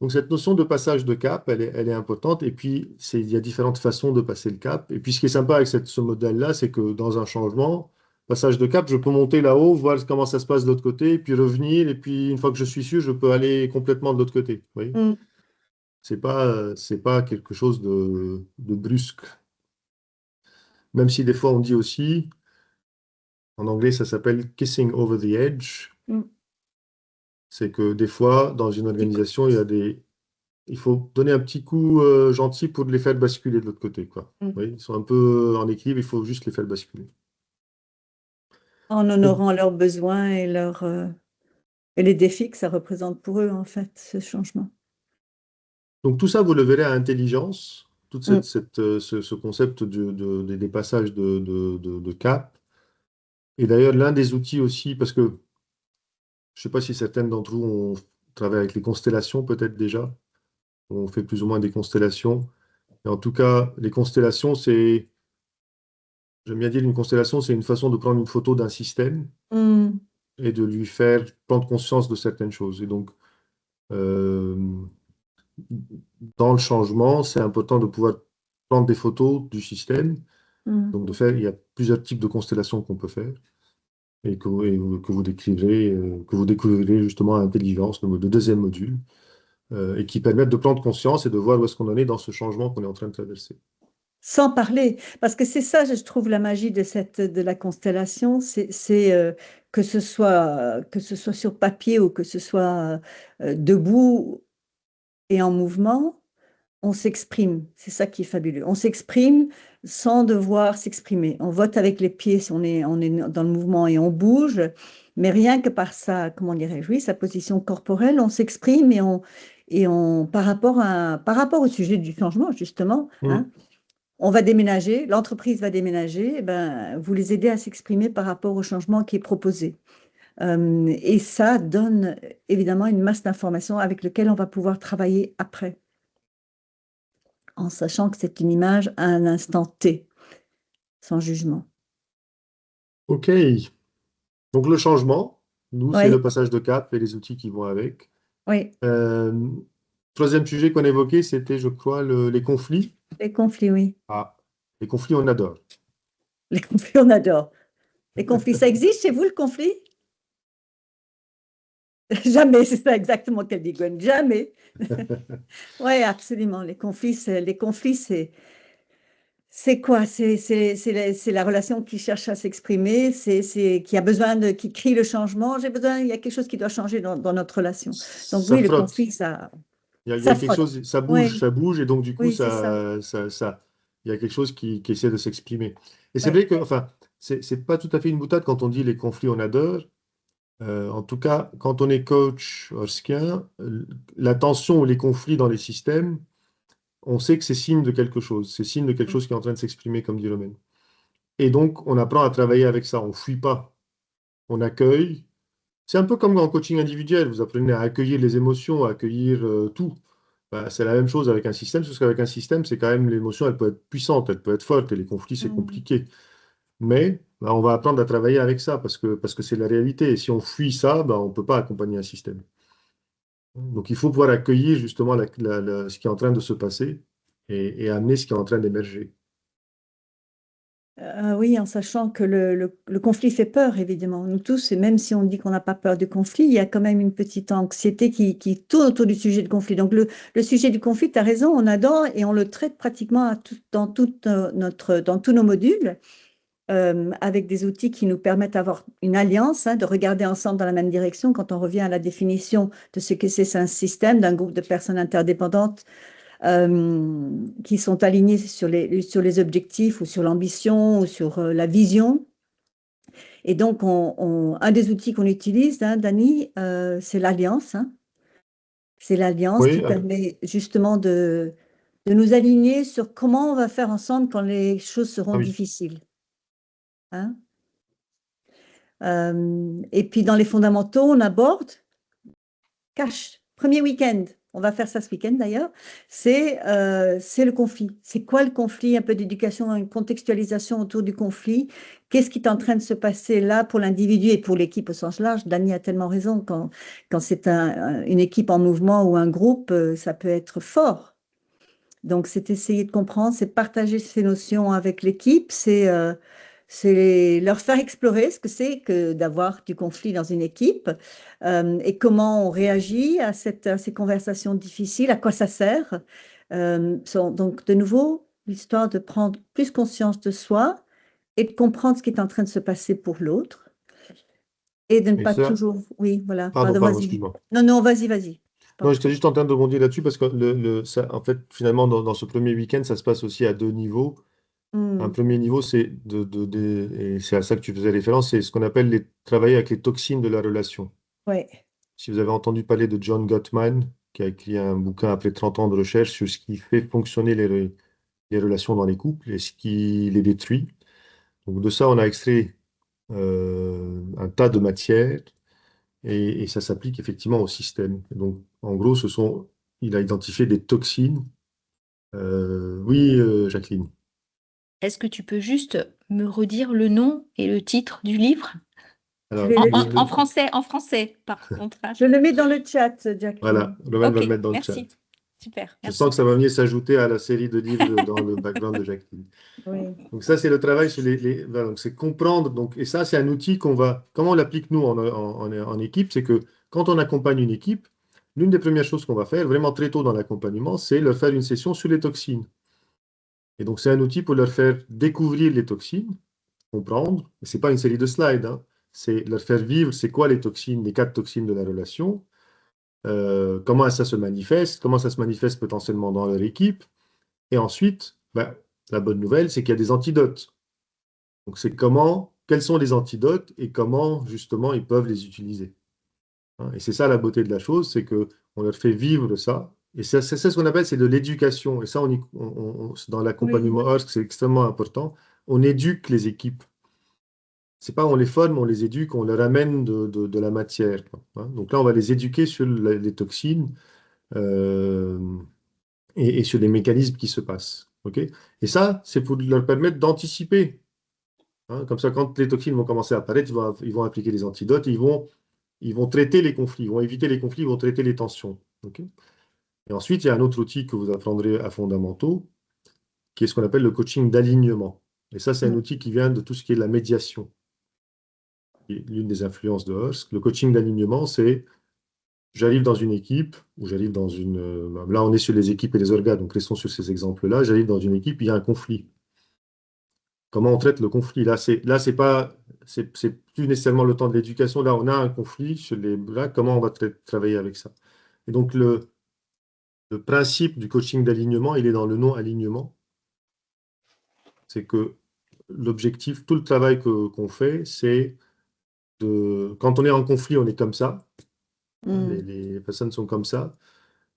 Donc, cette notion de passage de cap, elle est importante. Et puis, il y a différentes façons de passer le cap. Et puis, ce qui est sympa avec ce modèle-là, c'est que dans un changement, passage de cap, je peux monter là-haut, voir comment ça se passe de l'autre côté, et puis revenir. Et puis, une fois que je suis sûr, je peux aller complètement de l'autre côté. Vous voyez? Hmm. C'est pas quelque chose de brusque. Même si des fois, on dit aussi, en anglais, ça s'appelle kissing over the edge. Hmm. C'est que des fois, dans une Petit coup. organisation, il faut donner un petit coup gentil pour les faire basculer de l'autre côté, quoi. Hmm. Oui, ils sont un peu en équilibre, il faut juste les faire basculer. En Donc, honorant leurs besoins et et les défis que ça représente pour eux, en fait, ce changement. donc tout ça, vous le verrez à intelligence, tout Hmm. ce concept des passages de cap. Et d'ailleurs, l'un des outils aussi, parce que je ne sais pas si certaines d'entre vous ont travaillé avec les constellations, peut-être déjà. On fait plus ou moins des constellations. Et en tout cas, les constellations, j'aime bien dire une constellation, c'est une façon de prendre une photo d'un système Hmm. et de lui faire prendre conscience de certaines choses. Et donc, euh, dans le changement, c'est important de pouvoir prendre des photos du système. Hmm. Donc, il y a plusieurs types de constellations qu'on peut faire et que vous que vous découvrirez justement à Intelligence, le deuxième module, et qui permettent de prendre conscience et de voir où est-ce qu'on en est dans ce changement qu'on est en train de traverser. Sans parler, parce que c'est ça, je trouve, la magie de la constellation, que ce soit sur papier ou que ce soit debout et en mouvement, on s'exprime. C'est ça qui est fabuleux. On s'exprime sans devoir s'exprimer. On vote avec les pieds si on est dans le mouvement et on bouge, mais rien que par sa, comment dirais-je, oui, sa position corporelle, on s'exprime par rapport au sujet du changement, justement, hein. Hmm. On va déménager, l'entreprise va déménager, eh ben, vous les aidez à s'exprimer par rapport au changement qui est proposé. Et ça donne évidemment une masse d'informations avec lesquelles on va pouvoir travailler après, en sachant que c'est une image à un instant T, sans jugement. OK. Donc, le changement, nous, c'est le Oui, passage de cap et les outils qui vont avec. oui, Euh, Troisième sujet qu'on évoquait, c'était, je crois, les conflits. les conflits, oui. Ah, les conflits, on adore. Les conflits, on adore. Les conflits, ça existe chez vous, le conflit? Jamais, c'est ça exactement qu'elle dit, Gwen, jamais. Oui, absolument. Les conflits, c'est quoi? C'est la relation qui cherche à s'exprimer, qui a besoin qui crie le changement. Il y a quelque chose qui doit changer dans notre relation. Donc Ça oui, le frotte. conflit, Il y ça a quelque frotte. chose, Oui, ça bouge, et donc, du coup, oui, c'est ça. il y a quelque chose qui essaie de s'exprimer. Et c'est Oui. vrai que, enfin, c'est pas tout à fait une boutade quand on dit les conflits, on adore. En tout cas, quand on est coach horskien, la tension ou les conflits dans les systèmes, on sait que c'est signe de quelque chose. C'est signe de quelque chose qui est en train de s'exprimer, comme dit Romain. Et donc, on apprend à travailler avec ça. On ne fuit pas. On accueille. C'est un peu comme en coaching individuel, vous apprenez à accueillir les émotions, à accueillir tout. Bah, c'est la même chose avec un système, parce qu'avec un système, c'est quand même l'émotion, elle peut être puissante, elle peut être forte, et les conflits, c'est Mm. compliqué. Mais bah, on va apprendre à travailler avec ça, parce que c'est la réalité. Et si on fuit ça, bah, on ne peut pas accompagner un système. Donc il faut pouvoir accueillir justement ce qui est en train de se passer et amener ce qui est en train d'émerger. Oui, en sachant que le conflit fait peur, évidemment. Nous tous, et même si on dit qu'on n'a pas peur du conflit, il y a quand même une petite anxiété qui tourne autour du sujet du conflit. Donc le sujet du conflit, tu as raison, on adore et on le traite pratiquement dans tous nos modules, avec des outils qui nous permettent d'avoir une alliance, hein, de regarder ensemble dans la même direction quand on revient à la définition de ce que c'est un système d'un groupe de personnes interdépendantes qui sont alignés sur les objectifs ou sur l'ambition ou sur la vision. Et donc, un des outils qu'on utilise, hein, Dani, c'est l'alliance. Hein. C'est l'alliance qui Oui, permet justement de nous aligner sur comment on va faire ensemble quand les choses seront ah oui. difficiles. Hein. Et puis, dans les fondamentaux, on aborde cash. Premier week-end, on va faire ça ce week-end d'ailleurs, c'est le conflit. C'est quoi le conflit? Un peu d'éducation, une contextualisation autour du conflit. Qu'est-ce qui est en train de se passer là pour l'individu et pour l'équipe au sens large? Dany a tellement raison, quand c'est une équipe en mouvement ou un groupe, ça peut être fort. Donc, c'est essayer de comprendre, c'est partager ces notions avec l'équipe, c'est leur faire explorer ce que c'est que d'avoir du conflit dans une équipe et comment on réagit à ces conversations difficiles, à quoi ça sert. Donc, de nouveau, l'histoire de prendre plus conscience de soi et de comprendre ce qui est en train de se passer pour l'autre et de ne Et pas ça, toujours. Oui, voilà, pardon, pardon, vas-y. excuse-moi. Non, non, vas-y. Non, Pardon. j'étais juste en train de rebondir là-dessus parce que en fait, finalement, dans ce premier week-end, ça se passe aussi à deux niveaux. Un Hmm, premier niveau, c'est et c'est à ça que tu faisais référence, c'est ce qu'on appelle travailler avec les toxines de la relation. ouais, Si vous avez entendu parler de John Gottman, qui a écrit un bouquin après 30 ans de recherche sur ce qui fait fonctionner les relations dans les couples et ce qui les détruit. Donc de ça, on a extrait un tas de matières et ça s'applique effectivement au système. Et donc, en gros, il a identifié des toxines. Oui, Jacqueline. Est-ce que tu peux juste me redire le nom et le titre du livre? je Alors, vais le dire. En français, par contre, hein. Je le mets dans le chat, voilà, Jacqueline. Romain va Ok, le mettre dans le chat. merci. Super, Je sens merci. que ça va venir s'ajouter à la série de livres dans le background de Jacqueline. Oui. Donc ça, c'est le travail sur voilà, donc c'est comprendre. Donc, et ça, c'est un outil comment on l'applique nous en équipe, c'est que quand on accompagne une équipe, l'une des premières choses qu'on va faire, vraiment très tôt dans l'accompagnement, c'est leur faire une session sur les toxines. Et donc, c'est un outil pour leur faire découvrir les toxines, comprendre. Et c'est pas une série de slides, hein. C'est leur faire vivre c'est quoi les toxines, les quatre toxines de la relation, comment ça se manifeste, comment ça se manifeste potentiellement dans leur équipe. Et ensuite, ben, la bonne nouvelle, c'est qu'il y a des antidotes. Donc, quels sont les antidotes et comment, justement, ils peuvent les utiliser. Hein. Et c'est ça la beauté de la chose, c'est que on leur fait vivre ça. Et c'est ce qu'on appelle, c'est de l'éducation. Et ça, dans Oui, l'accompagnement Hurst, c'est extrêmement important. On éduque les équipes. C'est pas on les forme, on les éduque, on leur amène de la matière, quoi. Hein. Donc là, on va les éduquer sur les toxines euh, et sur les mécanismes qui se passent. OK? Et ça, c'est pour leur permettre d'anticiper. Hein. Comme ça, quand les toxines vont commencer à apparaître, ils vont appliquer des antidotes, ils vont traiter les conflits, ils vont éviter les conflits, ils vont traiter les tensions. OK? Et ensuite, il y a un autre outil que vous apprendrez à fondamentaux, qui est ce qu'on appelle le coaching d'alignement. Et ça, c'est un mm, outil qui vient de tout ce qui est la médiation, qui est l'une des influences de Hurst. Le coaching d'alignement, c'est j'arrive dans une équipe, ou j'arrive dans une... là, on est sur les équipes et les organes, donc restons sur ces exemples-là. J'arrive dans une équipe, il y a un conflit. Comment on traite le conflit? C'est pas, c'est plus nécessairement le temps de l'éducation. Là, on a un conflit là, comment on va travailler avec ça? Et donc, le principe du coaching d'alignement, il est dans le non-alignement. C'est que l'objectif, tout le travail qu'on fait, c'est quand on est en conflit, on est comme ça. Hein, mm. les personnes sont comme ça.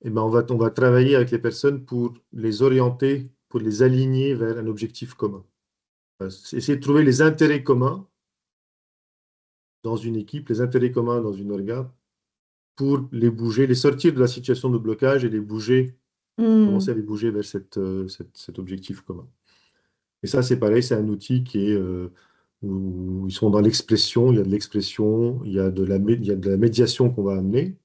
Et ben on va travailler avec les personnes pour les orienter, pour les aligner vers un objectif commun. Essayer de trouver les intérêts communs dans une équipe, les intérêts communs dans une orga, pour les bouger, les sortir de la situation de blocage et les bouger, commencer à les bouger vers cet objectif commun. Et ça, c'est pareil, c'est un outil qui est où ils sont dans l'expression, il y a de l'expression, il y a de la médiation qu'on va amener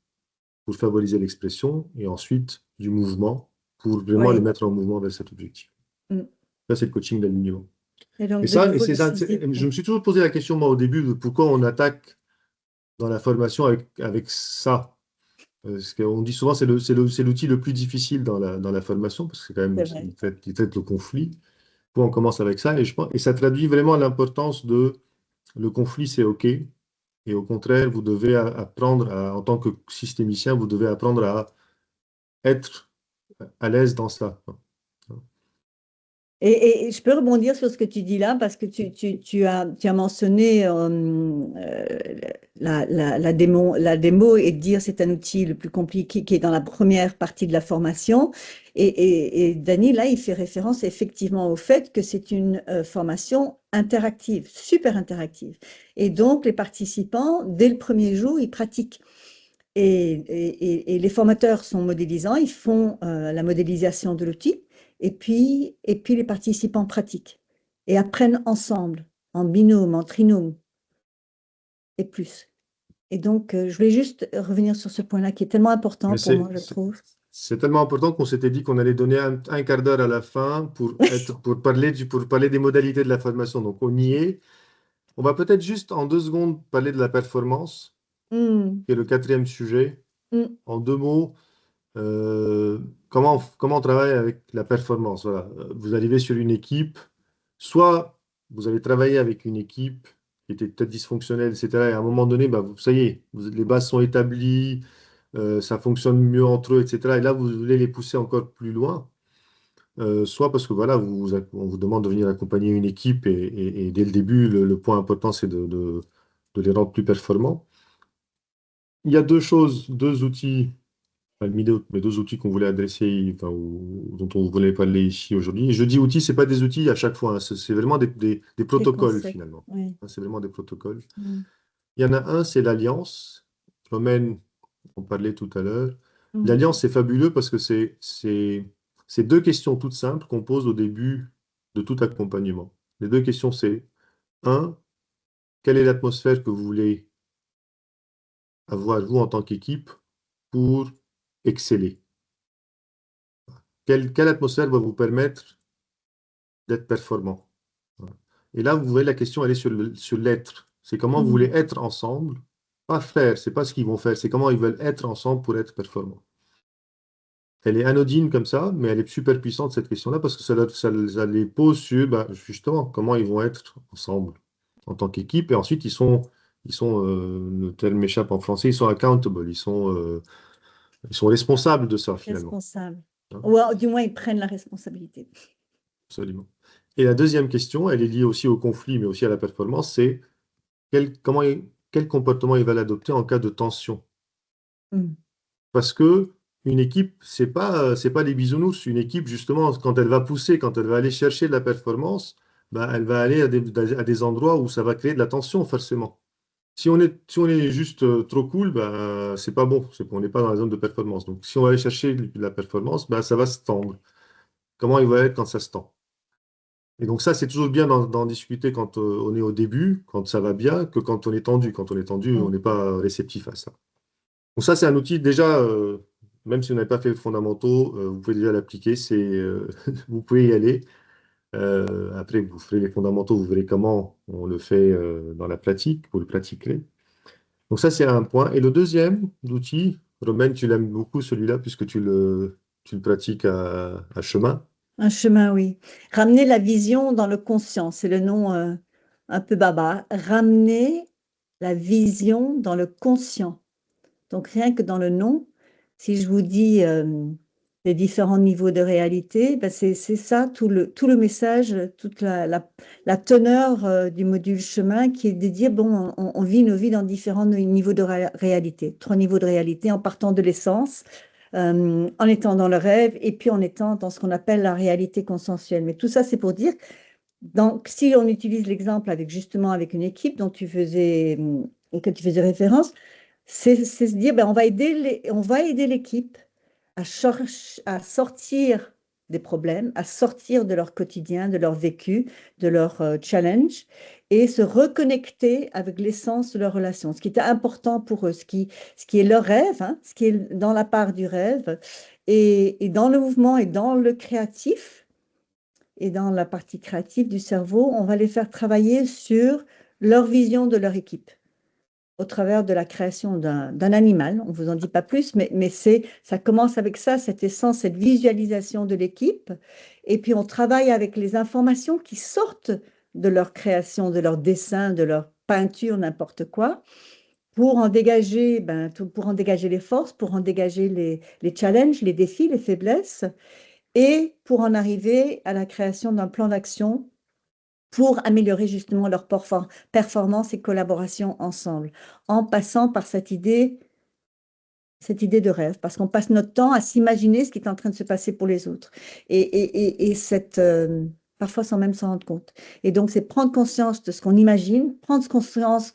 pour favoriser l'expression, et ensuite du mouvement pour vraiment les Oui. mettre en mouvement vers cet objectif. Mm. Ça, c'est le coaching d'alignement. Et donc, Et de ça, nouveau, je physique. me suis toujours posé la question, moi, au début, de pourquoi on attaque dans la formation avec ça. Parce qu'on dit souvent que c'est l'outil le plus difficile dans la formation, parce que c'est quand même, C'est vrai. il traite le conflit. Pourquoi on commence avec ça? Et ça traduit vraiment l'importance de le conflit, c'est OK. Et au contraire, vous devez apprendre, en tant que systémicien, vous devez apprendre à être à l'aise dans ça. Et je peux rebondir sur ce que tu dis là, parce que tu as mentionné la démo et dire c'est un outil le plus compliqué qui est dans la première partie de la formation. Et Dany, là, il fait référence effectivement au fait que c'est une formation interactive, super interactive. Et donc, les participants, dès le premier jour, ils pratiquent. Et les formateurs sont modélisants, ils font la modélisation de l'outil. Et puis les participants pratiquent et apprennent ensemble, en binôme, en trinôme et plus. Et donc, je voulais juste revenir sur ce point-là qui est tellement important Mais pour moi, je trouve. c'est tellement important qu'on s'était dit qu'on allait donner un quart d'heure à la fin pour parler des modalités de la formation. Donc, on y est. On va peut-être juste en 2 secondes parler de la performance, Mm, qui est le quatrième sujet. mm, En 2 mots, comment on travaille avec la performance. Voilà. Vous arrivez sur une équipe, soit vous avez travaillé avec une équipe qui était peut-être dysfonctionnelle, etc. Et à un moment donné, bah, ça y est, les bases sont établies, ça fonctionne mieux entre eux, etc. Et là, vous voulez les pousser encore plus loin. Soit parce que voilà, on vous demande de venir accompagner une équipe et dès le début, le point important, c'est de les rendre plus performants. Il y a 2 choses, 2 outils, parmi les 2 outils qu'on voulait adresser, enfin, dont on voulait parler ici aujourd'hui. Et je dis outils, ce pas des outils à chaque fois, hein, c'est vraiment des des protocoles concepts, finalement. oui. Hein, c'est vraiment des protocoles. Mm, Il y en a un, c'est l'alliance. Romaine, on parlait tout à l'heure. mm, L'alliance, c'est fabuleux parce que c'est 2 questions toutes simples qu'on pose au début de tout accompagnement. Les 2 questions, c'est un, quelle est l'atmosphère que vous voulez avoir, vous, en tant qu'équipe, pour exceller? Quelle atmosphère va vous permettre d'être performant? Voilà. Et là, vous voyez, la question, elle est sur l'être. C'est comment vous voulez mm. être ensemble, pas faire, c'est pas ce qu'ils vont faire, c'est comment ils veulent être ensemble pour être performants. Elle est anodine comme ça, mais elle est super puissante, cette question-là, parce que ça les pose sur, bah, justement, comment ils vont être ensemble en tant qu'équipe. Et ensuite, le terme m'échappe en français, ils sont accountable, ils sont responsables de ça, finalement. Responsable. Hein, Ou du moins, ils prennent la responsabilité. absolument. Et la deuxième question, elle est liée aussi au conflit, mais aussi à la performance, c'est quel comportement il va l'adopter en cas de tension. Mm, Parce que une équipe, c'est pas les bisounours. Une équipe, justement, quand elle va pousser, quand elle va aller chercher de la performance, bah, elle va aller à des endroits où ça va créer de la tension, forcément. Si on est juste trop cool, bah, c'est pas bon. C'est qu'on n'est pas dans la zone de performance. Donc, si on va aller chercher de la performance, bah, ça va se tendre. Comment il va être quand ça se tend? Et donc, ça, c'est toujours bien d'en discuter quand on est au début, quand ça va bien, que quand on est tendu. Quand on est tendu, on mm. n'est pas réceptif à ça. Donc ça, c'est un outil déjà, même si vous n'avez pas fait les fondamentaux, vous pouvez déjà l'appliquer. Vous pouvez y aller. Après, vous ferez les fondamentaux, vous verrez comment on le fait dans la pratique, vous le pratiquerez. Donc ça, c'est un point. Et le deuxième outil, Romain, tu l'aimes beaucoup celui-là, puisque tu le pratiques à chemin. Un chemin, oui. Ramener la vision dans le conscient, c'est le nom un peu baba. Ramener la vision dans le conscient. Donc rien que dans le nom, si je vous dis les différents niveaux de réalité, ben c'est ça tout le message, toute la teneur du module chemin qui est de dire, bon, on vit nos vies dans différents niveaux de réalité, 3 niveaux de réalité en partant de l'essence, en étant dans le rêve et puis en étant dans ce qu'on appelle la réalité consensuelle. Mais tout ça, c'est pour dire, donc, si on utilise l'exemple avec justement avec une équipe dont tu faisais auquel tu faisais référence, c'est se dire, ben, on va aider l'équipe à sortir des problèmes, à sortir de leur quotidien, de leur vécu, de leur challenge, et se reconnecter avec l'essence de leur relation, ce qui est important pour eux, ce qui est leur rêve, hein, ce qui est dans la part du rêve, et dans le mouvement et dans le créatif, et dans la partie créative du cerveau, on va les faire travailler sur leur vision de leur équipe au travers de la création d'un animal. On ne vous en dit pas plus, mais ça commence avec ça, cette essence, cette visualisation de l'équipe. Et puis on travaille avec les informations qui sortent de leur création, de leur dessin, de leur peinture, n'importe quoi, pour en dégager, pour en dégager les forces, pour en dégager les challenges, les défis, les faiblesses, et pour en arriver à la création d'un plan d'action pour améliorer justement leur performance et collaboration ensemble, en passant par cette idée de rêve, parce qu'on passe notre temps à s'imaginer ce qui est en train de se passer pour les autres, et parfois sans même s'en rendre compte. Et donc, c'est prendre conscience de ce qu'on imagine, prendre conscience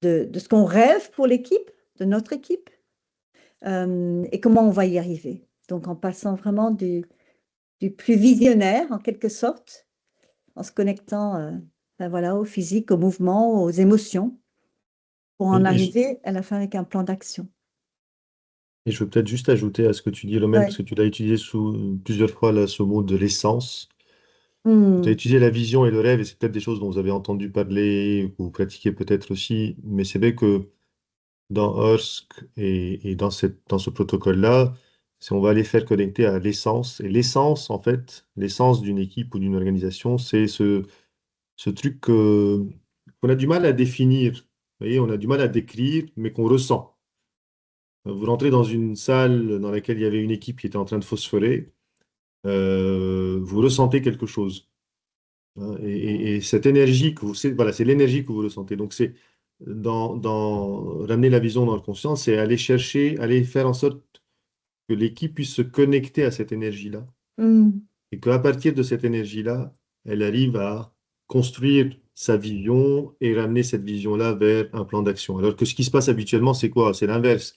de ce qu'on rêve pour l'équipe, de notre équipe, et comment on va y arriver. Donc, en passant vraiment du plus visionnaire, en quelque sorte, en se connectant voilà, au physique, au mouvement, aux émotions, pour en Et arriver à la fin avec un plan d'action. je veux peut-être juste ajouter à ce que tu dis, Romain, parce Ouais. que tu l'as utilisé plusieurs fois là, ce mot de l'essence. Tu as Hmm. utilisé la vision et le rêve, et c'est peut-être des choses dont vous avez entendu parler, que vous pratiquez peut-être aussi, mais c'est vrai que dans Hursk et dans ce protocole-là, on va les faire connecter à l'essence. Et l'essence, en fait, l'essence d'une équipe ou d'une organisation, c'est ce truc qu'on a du mal à définir. Vous voyez, on a du mal à décrire, mais qu'on ressent. Vous rentrez dans une salle dans laquelle il y avait une équipe qui était en train de phosphorer, vous ressentez quelque chose, hein. Et cette énergie voilà, c'est l'énergie que vous ressentez. Donc c'est ramener la vision dans le conscient, c'est aller chercher, aller faire en sorte que l'équipe puisse se connecter à cette énergie-là. Hmm. Et qu'à partir de cette énergie-là, elle arrive à construire sa vision et ramener cette vision-là vers un plan d'action. Alors que ce qui se passe habituellement, c'est quoi? C'est l'inverse.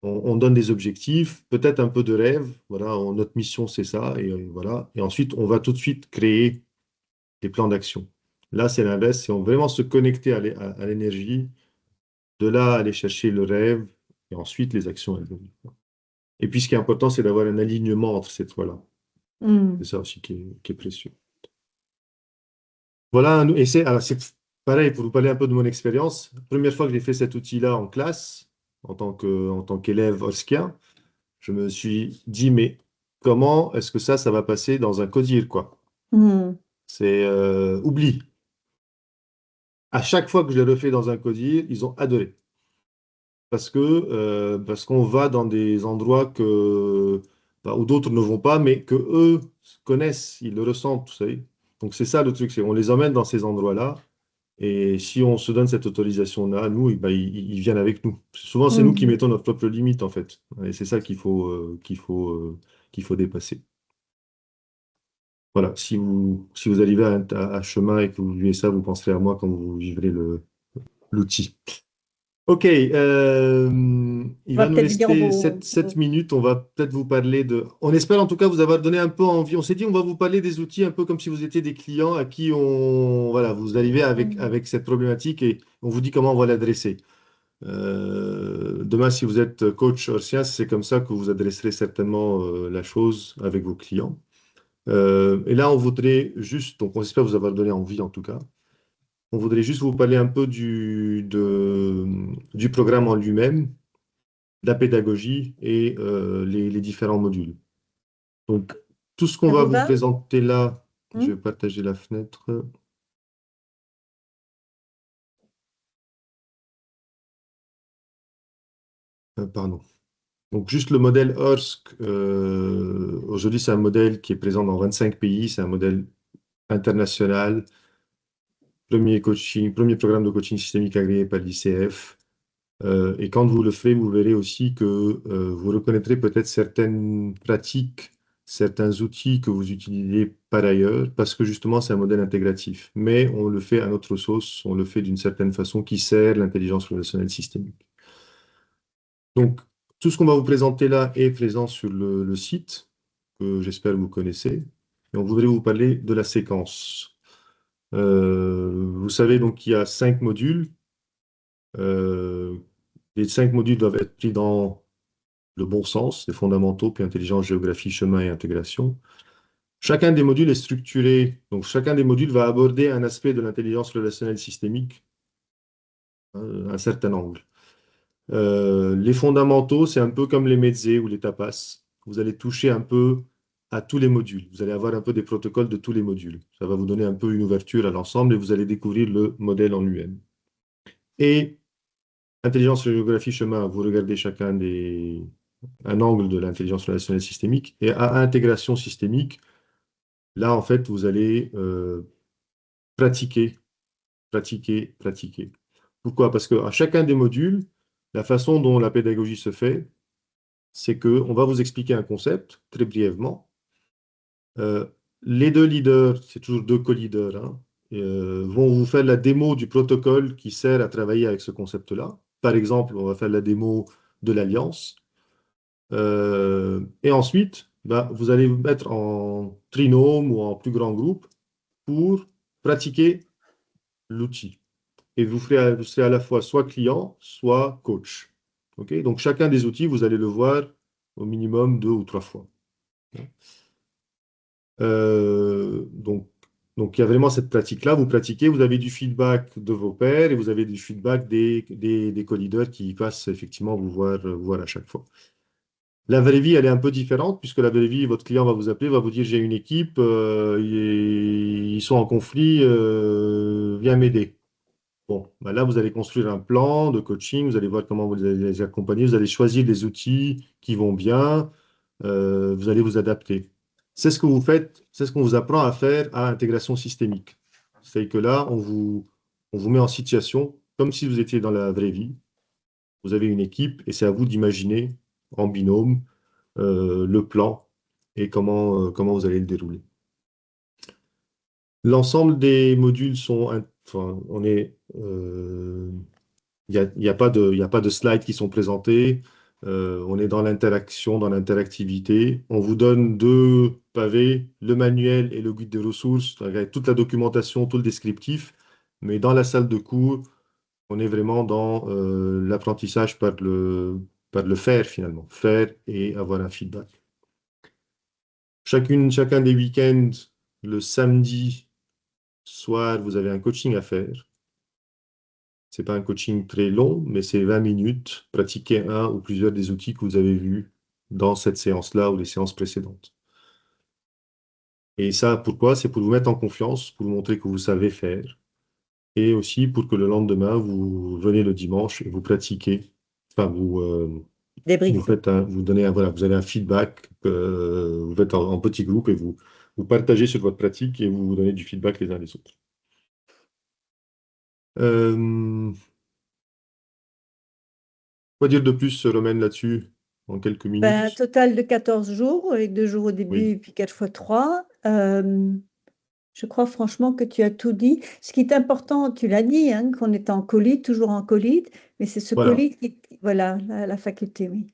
On donne des objectifs, peut-être un peu de rêve. Voilà, notre mission, c'est ça. Et voilà. Et ensuite, on va tout de suite créer des plans d'action. Là, c'est l'inverse. C'est vraiment se connecter à l'énergie. De là, aller chercher le rêve. Et ensuite, les actions, elles viennent. Et puis, ce qui est important, c'est d'avoir un alignement entre ces trois-là. Hmm. C'est ça aussi qui est précieux. Voilà, alors c'est pareil, pour vous parler un peu de mon expérience. Première fois que j'ai fait cet outil-là en classe, en tant qu'élève horskien, je me suis dit, mais comment est-ce que ça va passer dans un codir, quoi? Hmm. C'est oubli. À chaque fois que je l'ai refait dans un codir, ils ont adoré. Parce qu'on va dans des endroits où d'autres ne vont pas, mais que eux connaissent, ils le ressentent, vous savez. Donc c'est ça le truc, c'est on les emmène dans ces endroits-là. Et si on se donne cette autorisation-là, nous, eh ben, ils viennent avec nous. Souvent, c'est nous qui Mhm. mettons notre propre limite, en fait. Et c'est ça qu'il faut dépasser. Voilà. Si vous arrivez à chemin et que vous vivez ça, vous penserez à moi quand vous vivrez l'outil. OK. Il On va va nous peut-être dire rester 7 minutes. On va peut-être vous parler de. On espère en tout cas vous avoir donné un peu envie. On s'est dit, on va vous parler des outils un peu comme si vous étiez des clients à qui voilà, vous arrivez Mhm. avec cette problématique et on vous dit comment on va l'adresser. Demain, si vous êtes coach hortien, c'est comme ça que vous adresserez certainement la chose avec vos clients. Et là, on voudrait juste, donc on espère vous avoir donné envie en tout cas. On voudrait juste vous parler un peu du programme en lui-même, de la pédagogie et les différents modules. Donc, tout ce qu'on Ça va vous vous va? présenter là, je Hmm. vais partager la fenêtre. Pardon. Donc, juste le modèle HORSC, aujourd'hui, c'est un modèle qui est présent dans 25 pays, c'est un modèle international, premier programme de coaching systémique agréé par l'ICF. Et quand vous le ferez, vous verrez aussi que vous reconnaîtrez peut-être certaines pratiques certains outils que vous utilisez par ailleurs, parce que justement, c'est un modèle intégratif. Mais on le fait à notre sauce, on le fait d'une certaine façon qui sert l'intelligence relationnelle systémique. Donc, tout ce qu'on va vous présenter là est présent sur le site, que j'espère que vous connaissez. Et on voudrait vous parler de la séquence. Vous savez donc qu'il y a 5 modules. Les 5 modules doivent être pris dans le bon sens, les fondamentaux, puis intelligence, géographie, chemin et intégration. Chacun des modules est structuré, donc chacun des modules va aborder un aspect de l'intelligence relationnelle systémique, un certain angle. Les fondamentaux, c'est un peu comme les mezzés ou les tapas. Vous allez toucher un peu à tous les modules. Vous allez avoir un peu des protocoles de tous les modules. Ça va vous donner un peu une ouverture à l'ensemble et vous allez découvrir le modèle en lui-même. Et intelligence, géographie, chemin, vous regardez un angle de l'intelligence relationnelle systémique. Et à intégration systémique, là, en fait, vous allez pratiquer, pratiquer, pratiquer. Pourquoi? Parce qu'à chacun des modules, la façon dont la pédagogie se fait, c'est qu'on va vous expliquer un concept, très brièvement. Les deux leaders, c'est toujours deux co-leaders, hein, vont vous faire la démo du protocole qui sert à travailler avec ce concept-là. Par exemple, on va faire la démo de l'alliance. Et ensuite, bah, vous allez vous mettre en trinôme ou en plus grand groupe pour pratiquer l'outil. Et vous serez à la fois soit client, soit coach. Okay. Donc, chacun des outils, vous allez le voir au minimum 2 ou 3 fois. Donc, il y a vraiment cette pratique-là. Vous pratiquez, vous avez du feedback de vos pairs et vous avez du feedback des co-leaders qui passent effectivement vous voir à chaque fois. La vraie vie, elle est un peu différente, puisque la vraie vie, votre client va vous appeler, va vous dire, j'ai une équipe, ils sont en conflit, viens m'aider. Bon, ben là, vous allez construire un plan de coaching, vous allez voir comment vous allez les accompagner, vous allez choisir des outils qui vont bien, vous allez vous adapter. C'est ce que vous faites, c'est ce qu'on vous apprend à faire à intégration systémique. C'est que là, on vous met en situation comme si vous étiez dans la vraie vie. Vous avez une équipe et c'est à vous d'imaginer en binôme le plan et comment vous allez le dérouler. L'ensemble des modules sont, enfin, il n'y a pas de slides qui sont présentés. On est dans l'interaction, dans l'interactivité. On vous donne 2 pavés, le manuel et le guide des ressources, avec toute la documentation, tout le descriptif. Mais dans la salle de cours, on est vraiment dans l'apprentissage par le faire, finalement. Faire et avoir un feedback. Chacun des week-ends, le samedi soir, vous avez un coaching à faire. Ce n'est pas un coaching très long, mais c'est 20 minutes. Pratiquer un ou plusieurs des outils que vous avez vus dans cette séance-là ou les séances précédentes. Et ça, pourquoi? C'est pour vous mettre en confiance, pour vous montrer que vous savez faire. Et aussi pour que le lendemain, vous venez le dimanche et vous pratiquez. Enfin, Débrief. vous donnez voilà, vous avez un feedback, vous faites en petit groupe et vous partagez sur votre pratique et vous donnez du feedback les uns les autres. Quoi dire de plus, Romaine, là-dessus, en quelques minutes? Un total de 14 jours, avec 2 jours au début Oui. et puis 4 fois 3. Je crois franchement que tu as tout dit. Ce qui est important, tu l'as dit, hein, qu'on est en colite, toujours en colite, mais c'est ce Voilà. colite qui, voilà, la faculté, oui.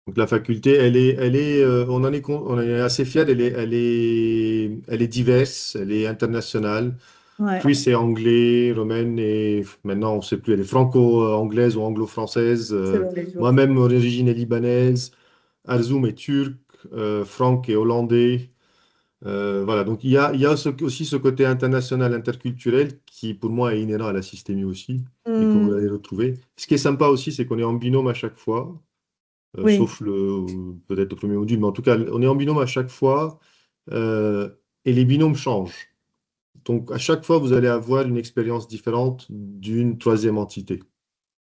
Donc la faculté, on est assez fiers, elle est diverse, elle est internationale. Ouais. Chris est anglais, Romaine est, maintenant on ne sait plus, elle est franco-anglaise ou anglo-française. Selon les jours. Moi-même, mon origine est libanaise. Arzoum est turc. Franck est hollandais. Voilà, donc il y a aussi ce côté international, interculturel qui pour moi est inhérent à la systémie aussi et que vous allez retrouver. Ce qui est sympa aussi, c'est qu'on est en binôme à chaque fois. Oui. Sauf peut-être le premier module, mais en tout cas, on est en binôme à chaque fois et les binômes changent. Donc, à chaque fois, vous allez avoir une expérience différente d'une troisième entité.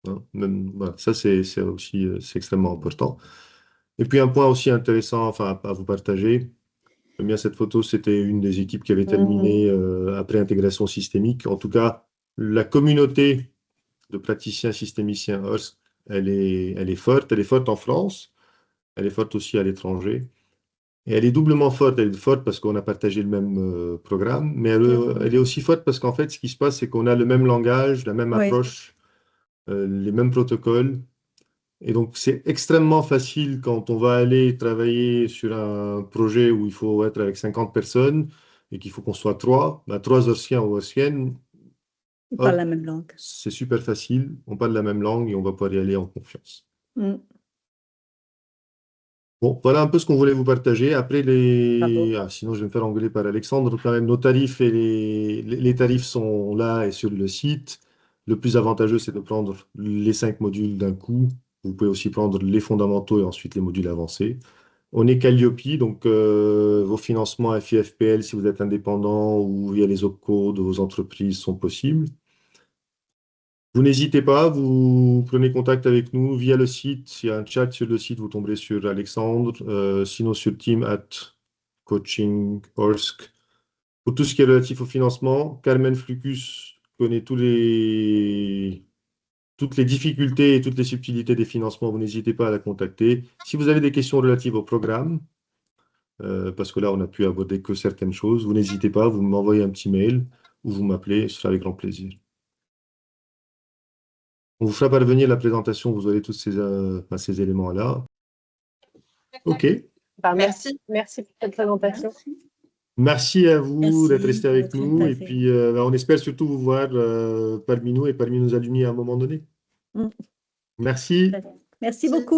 Hein. Voilà, ça, c'est aussi c'est extrêmement important. Et puis, un point aussi intéressant enfin, à vous partager. J'aime bien cette photo, c'était une des équipes qui avait terminé après intégration systémique. En tout cas, la communauté de praticiens systémiciens HERS, elle est forte. Elle est forte en France. Elle est forte aussi à l'étranger. Et elle est doublement forte. Elle est forte parce qu'on a partagé le même programme, mais elle est aussi forte parce qu'en fait, ce qui se passe, c'est qu'on a le même langage, la même Oui, approche, les mêmes protocoles. Et donc, c'est extrêmement facile quand on va aller travailler sur un projet où il faut être avec 50 personnes et qu'il faut qu'on soit trois, bah, trois Orsiens ou Orsiennes, ils parlent la hop, même langue. c'est super facile, on parle la même langue et on va pouvoir y aller en confiance. Mm. Bon, voilà un peu ce qu'on voulait vous partager. Après, Bravo. sinon je vais me faire engueuler par Alexandre. Quand même, nos tarifs et les tarifs sont là et sur le site. Le plus avantageux, c'est de prendre les 5 modules d'un coup. Vous pouvez aussi prendre les fondamentaux et ensuite les modules avancés. On est Calliope, donc vos financements FIFPL, si vous êtes indépendant ou via les OPCO de vos entreprises sont possibles. Vous n'hésitez pas, vous prenez contact avec nous via le site. Il y a un chat sur le site, vous tomberez sur Alexandre. Sinon sur team@coaching.orsk. Pour tout ce qui est relatif au financement, Carmen Flucus connaît toutes les difficultés et toutes les subtilités des financements. Vous n'hésitez pas à la contacter. Si vous avez des questions relatives au programme, parce que là, on a pu aborder que certaines choses, vous n'hésitez pas, vous m'envoyez un petit mail ou vous m'appelez, ce sera avec grand plaisir. On vous fera parvenir la présentation, vous aurez tous ces éléments-là. OK. Bah, merci pour cette présentation. Merci à vous Merci d'être resté pour avec votre nous. Et intérêt. puis, on espère surtout vous voir parmi nous et parmi nos alumni à un moment donné. Mm. Merci. Merci beaucoup.